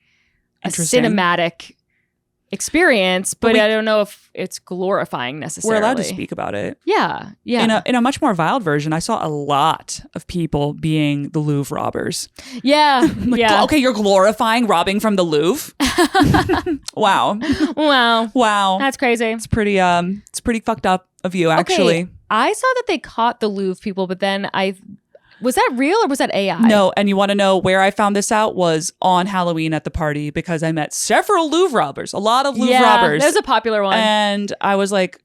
a cinematic experience, but I don't know if it's glorifying necessarily. We're allowed to speak about it. Yeah. In a much more vile version, I saw a lot of people being the Louvre robbers. Yeah. Like, okay, you're glorifying robbing from the Louvre? Wow. That's crazy. It's pretty fucked up of you, actually. Okay. I saw that they caught the Louvre people, but then Was that real or was that AI? No, and you want to know where I found this out was on Halloween at the party because I met several Louvre robbers, a lot of Louvre robbers. That was a popular one. And I was like,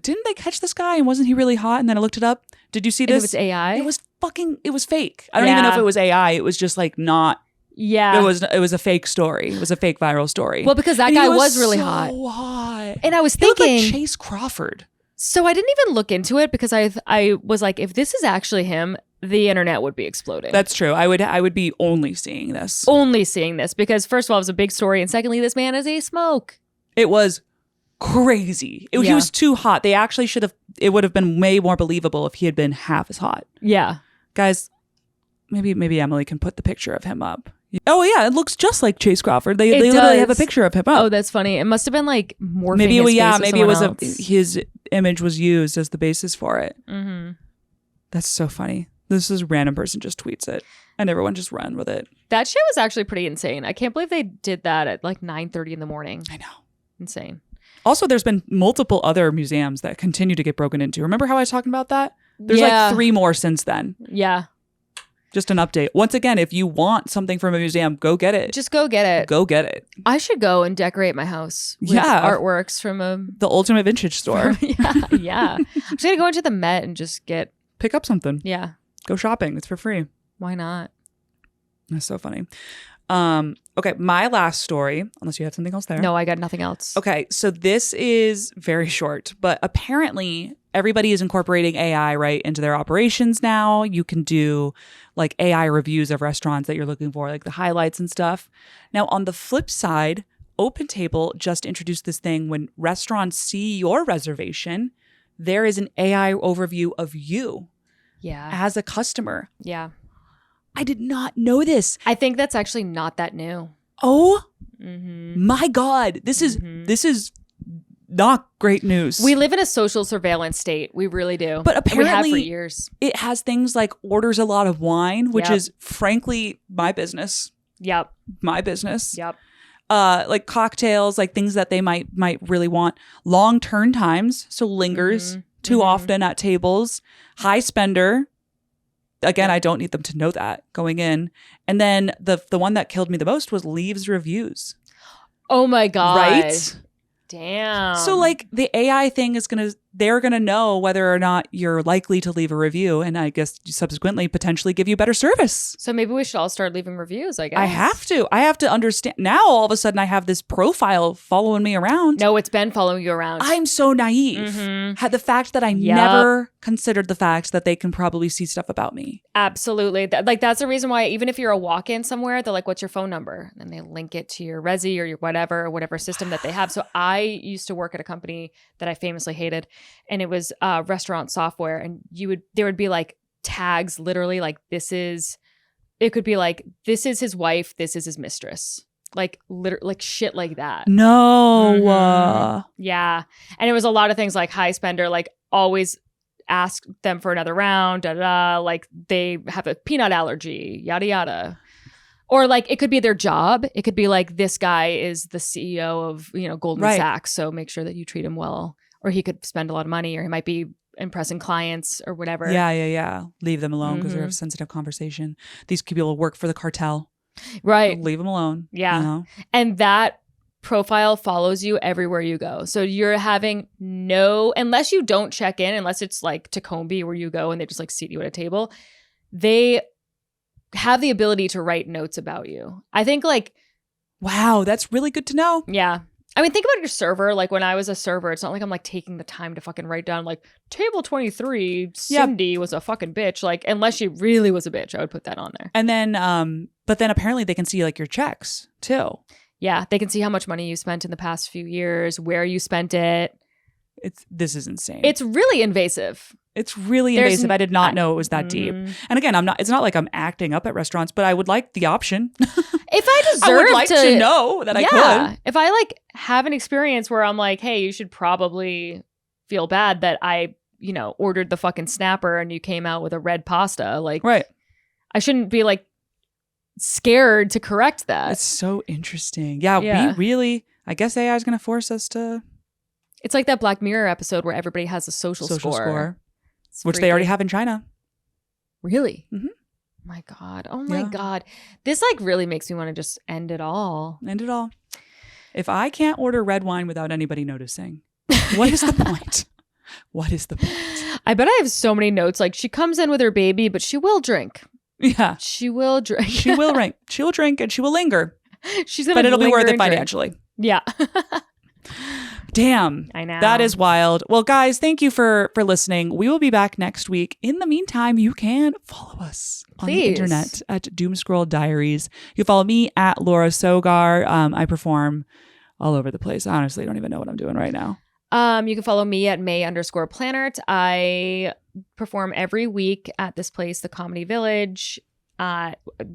didn't they catch this guy and wasn't he really hot? And then I looked it up. Did you see this? It was AI? It was fake. I don't even know if it was AI. It was just like not. Yeah. It was a fake story. It was a fake viral story. Well, because that guy was really hot. And I was thinking. He looked like Chase Crawford. So I didn't even look into it because I was like, if this is actually him, the internet would be exploding. That's true. I would be only seeing this. Only seeing this because first of all, it was a big story. And secondly, this man is a smoke. It was crazy. He was too hot. They actually should have, it would have been way more believable if he had been half as hot. Yeah. Guys, maybe Emily can put the picture of him up. Oh yeah, it looks just like Chase Crawford. They literally have a picture of him up. Oh, that's funny. It must have been like morphing maybe his face maybe it was else. His image was used as the basis for it. Mm-hmm. That's so funny. This is a random person just tweets it and everyone just ran with it. That shit was actually pretty insane. I can't believe they did that at like 9:30 in the morning. I know. Insane. Also, there's been multiple other museums that continue to get broken into. Remember how I was talking about that? There's like 3 more since then. Yeah. Just an update. Once again, if you want something from a museum, go get it. Just go get it. Go get it. I should go and decorate my house with artworks from the ultimate vintage store. Yeah. I'm just going to go into the Met and just pick up something. Yeah. Go shopping. It's for free. Why not? That's so funny. Okay, my last story, unless you have something else there. No, I got nothing else. Okay, so this is very short, but apparently everybody is incorporating AI right into their operations now. You can do like AI reviews of restaurants that you're looking for, like the highlights and stuff. Now, on the flip side, OpenTable just introduced this thing when restaurants see your reservation, there is an AI overview of you as a customer. Yeah. I did not know this. I think that's actually not that new. Oh my God. This is not great news. We live in a social surveillance state. We really do. But apparently we have for years. It has things like orders a lot of wine, which is frankly my business. Yep. My business. Yep. Like cocktails, like things that they might really want. Long turn times, so lingers too often at tables. High spender. Again, I don't need them to know that going in. And then the one that killed me the most was leaves reviews. Oh my God. Right? Damn. So like the AI thing is they're going to know whether or not you're likely to leave a review and I guess subsequently potentially give you better service. So maybe we should all start leaving reviews, I guess. I have to understand. Now all of a sudden I have this profile following me around. No, it's been following you around. I'm so naive. Had the fact that I never considered the fact that they can probably see stuff about me. Absolutely. That's the reason why even if you're a walk-in somewhere, they're like, what's your phone number? And they link it to your Resi or your whatever system that they have. So I used to work at a company that I famously hated. And it was restaurant software, and there would be like tags, literally like it could be like this is his wife, this is his mistress, like shit like that. No, yeah, and it was a lot of things like high spender, like always ask them for another round, like they have a peanut allergy, yada yada. Or like it could be their job. It could be like this guy is the CEO of Goldman Sachs, so make sure that you treat him well. Or he could spend a lot of money, or he might be impressing clients or whatever. Yeah. Leave them alone because they're a sensitive conversation. These people work for the cartel. Right. Leave them alone. Yeah. And that profile follows you everywhere you go. So you're having unless you don't check in, unless it's like Tacombe where you go and they just like seat you at a table, they have the ability to write notes about you. I think wow, that's really good to know. Yeah. I mean, think about your server. Like when I was a server, it's not like I'm like taking the time to fucking write down like table 23, Cindy was a fucking bitch. Like unless she really was a bitch, I would put that on there. And then, but then apparently they can see like your checks too. Yeah. They can see how much money you spent in the past few years, where you spent it. This is insane. It's really invasive. It's really invasive. I did not know it was that deep. And again, it's not like I'm acting up at restaurants, but I would like the option. If I deserve I would like to know that I could. If I like have an experience where I'm like, hey, you should probably feel bad that I, ordered the fucking snapper and you came out with a red pasta. Like, right. I shouldn't be like scared to correct that. It's so interesting. Yeah. We really, I guess AI is going to force us to. It's like that Black Mirror episode where everybody has a social score. Which they already have in China. Really? Mm-hmm. My God. Oh my God. This like really makes me want to just end it all. End it all. If I can't order red wine without anybody noticing, what is the point? What is the point? I bet I have so many notes. Like, she comes in with her baby, but she will drink. Yeah. She will drink. She will drink. She'll drink and she will linger. She's gonna But it'll be worth it drink. financially. Yeah. Damn. I know. That is wild. Well, guys, thank you for listening. We will be back next week. In the meantime, you can follow us on the internet at DoomScroll Diaries. You can follow me at Laura Sogar. I perform all over the place. I honestly don't even know what I'm doing right now. You can follow me at May_Planert. I perform every week at this place, the Comedy Village,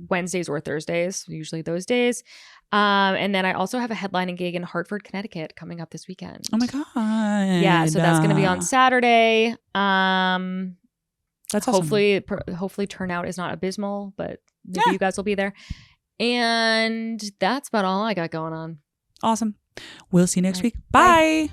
Wednesdays or Thursdays, usually those days. And then I also have a headlining gig in Hartford, Connecticut coming up this weekend. Oh my God. Yeah, so that's going to be on Saturday. That's awesome. Hopefully turnout is not abysmal, but maybe you guys will be there. And that's about all I got going on. Awesome. We'll see you next week. Bye.